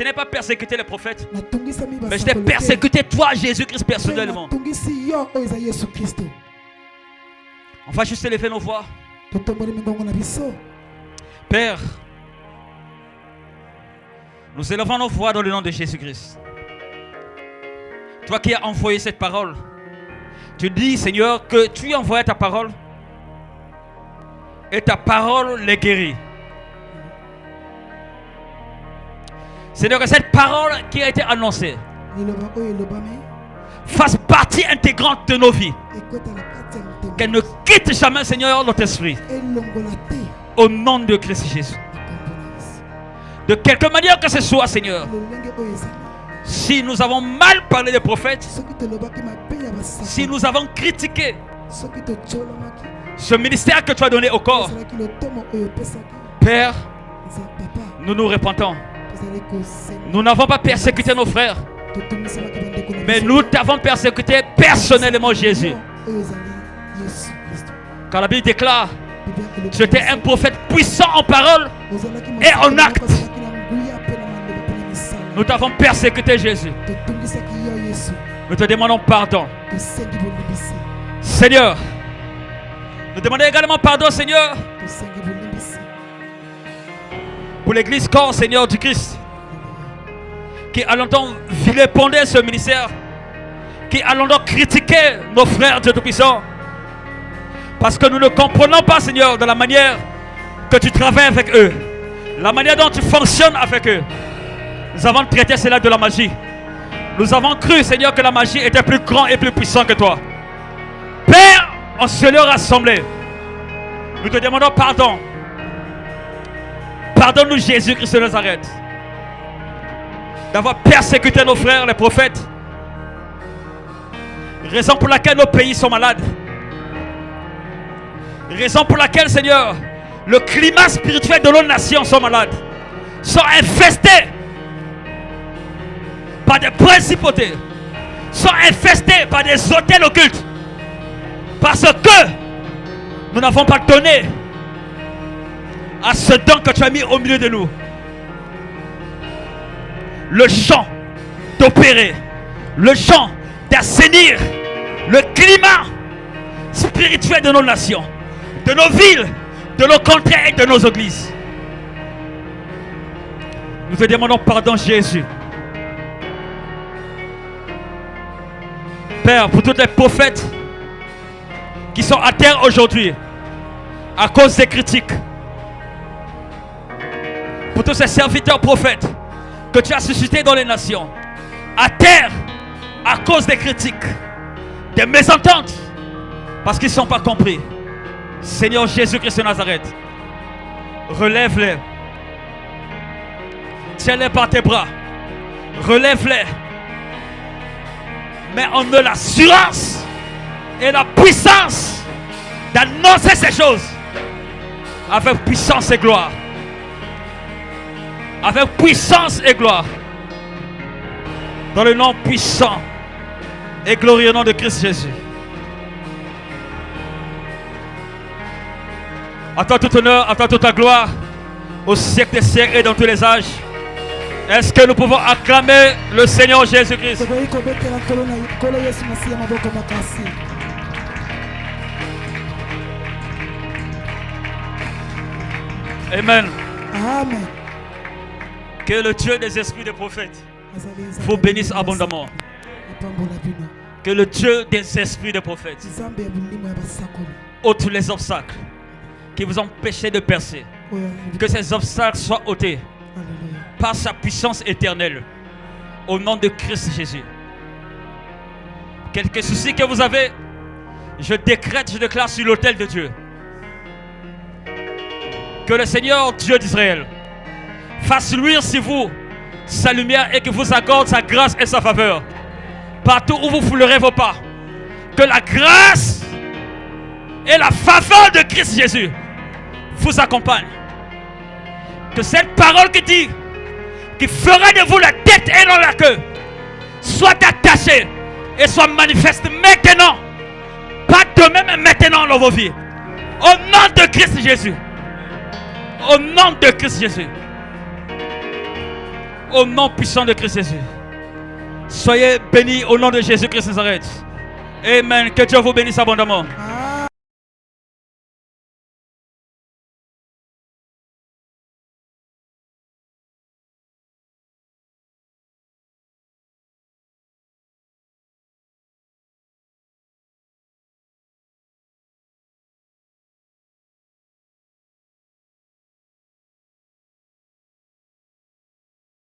n'ai pas persécuté les prophètes, mais je t'ai persécuté toi, Jésus-Christ, personnellement. On va juste élever nos voix. Père, nous élevons nos voix dans le nom de Jésus-Christ. Toi qui as envoyé cette parole, tu dis, Seigneur, que tu as envoyé ta parole et ta parole les guérit. Seigneur, que cette parole qui a été annoncée fasse partie intégrante de nos vies. Qu'elle ne quitte jamais, Seigneur, notre esprit. Au nom de Christ Jésus. De quelque manière que ce soit, Seigneur, si nous avons mal parlé des prophètes, si nous avons critiqué, Ce ministère que tu as donné au corps. Père, nous nous repentons. Nous n'avons pas persécuté nos frères, mais nous t'avons persécuté personnellement, Jésus. Car la Bible déclare, tu étais un prophète puissant en parole et en acte. Nous t'avons persécuté, Jésus. Nous te demandons pardon. Seigneur, nous demandons également pardon, Seigneur, pour l'église corps, Seigneur du Christ, qui a longtemps vilipendé ce ministère, qui a longtemps critiqué nos frères Dieu Tout-Puissant, parce que nous ne comprenons pas, Seigneur, de la manière que tu travailles avec eux, la manière dont tu fonctionnes avec eux. Nous avons traité cela de la magie. Nous avons cru, Seigneur, que la magie était plus grande et plus puissante que toi. Père, on se leur rassemblé. Nous te demandons pardon. Pardonne-nous, Jésus-Christ de Nazareth, d'avoir persécuté nos frères, les prophètes. Raison pour laquelle nos pays sont malades. Raison pour laquelle, Seigneur, le climat spirituel de nos nations sont malades, sont infestés par des principautés, sont infestés par des hôtels occultes, parce que nous n'avons pas donné à ce don que tu as mis au milieu de nous le champ d'opérer, le champ d'assainir le climat spirituel de nos nations, de nos villes, de nos contrées et de nos églises. Nous te demandons pardon, Jésus. Père, pour tous les prophètes qui sont à terre aujourd'hui à cause des critiques, pour tous ces serviteurs prophètes que tu as suscités dans les nations, à terre à cause des critiques, des mésententes, parce qu'ils ne sont pas compris. Seigneur Jésus-Christ de Nazareth, relève-les. Tiens-les par tes bras. Relève-les. Mais en eux l'assurance et la puissance d'annoncer ces choses avec puissance et gloire. Avec puissance et gloire. Dans le nom puissant et glorieux nom de Christ Jésus. À toi tout honneur, à toi toute la gloire, au siècle des siècles et dans tous les âges. Est-ce que nous pouvons acclamer le Seigneur Jésus-Christ? Amen. Amen. Que le Dieu des esprits des prophètes vous bénisse abondamment. Que le Dieu des esprits des prophètes ôte les obstacles qui vous empêchaient de percer. Que ces obstacles soient ôtés par sa puissance éternelle. Au nom de Christ Jésus. Quelques soucis que vous avez, je décrète, je déclare sur l'autel de Dieu. Que le Seigneur Dieu d'Israël fasse luire sur vous sa lumière et que vous accorde sa grâce et sa faveur. Partout où vous foulerez vos pas. Que la grâce et la faveur de Christ Jésus vous accompagnent. Que cette parole qui dit qui fera de vous la tête et non la queue soit attachée et soit manifeste maintenant. Pas demain mais maintenant dans vos vies. Au nom de Christ Jésus. Au nom de Christ Jésus. Au nom puissant de Christ Jésus. Soyez bénis au nom de Jésus-Christ de Nazareth. Amen. Que Dieu vous bénisse abondamment.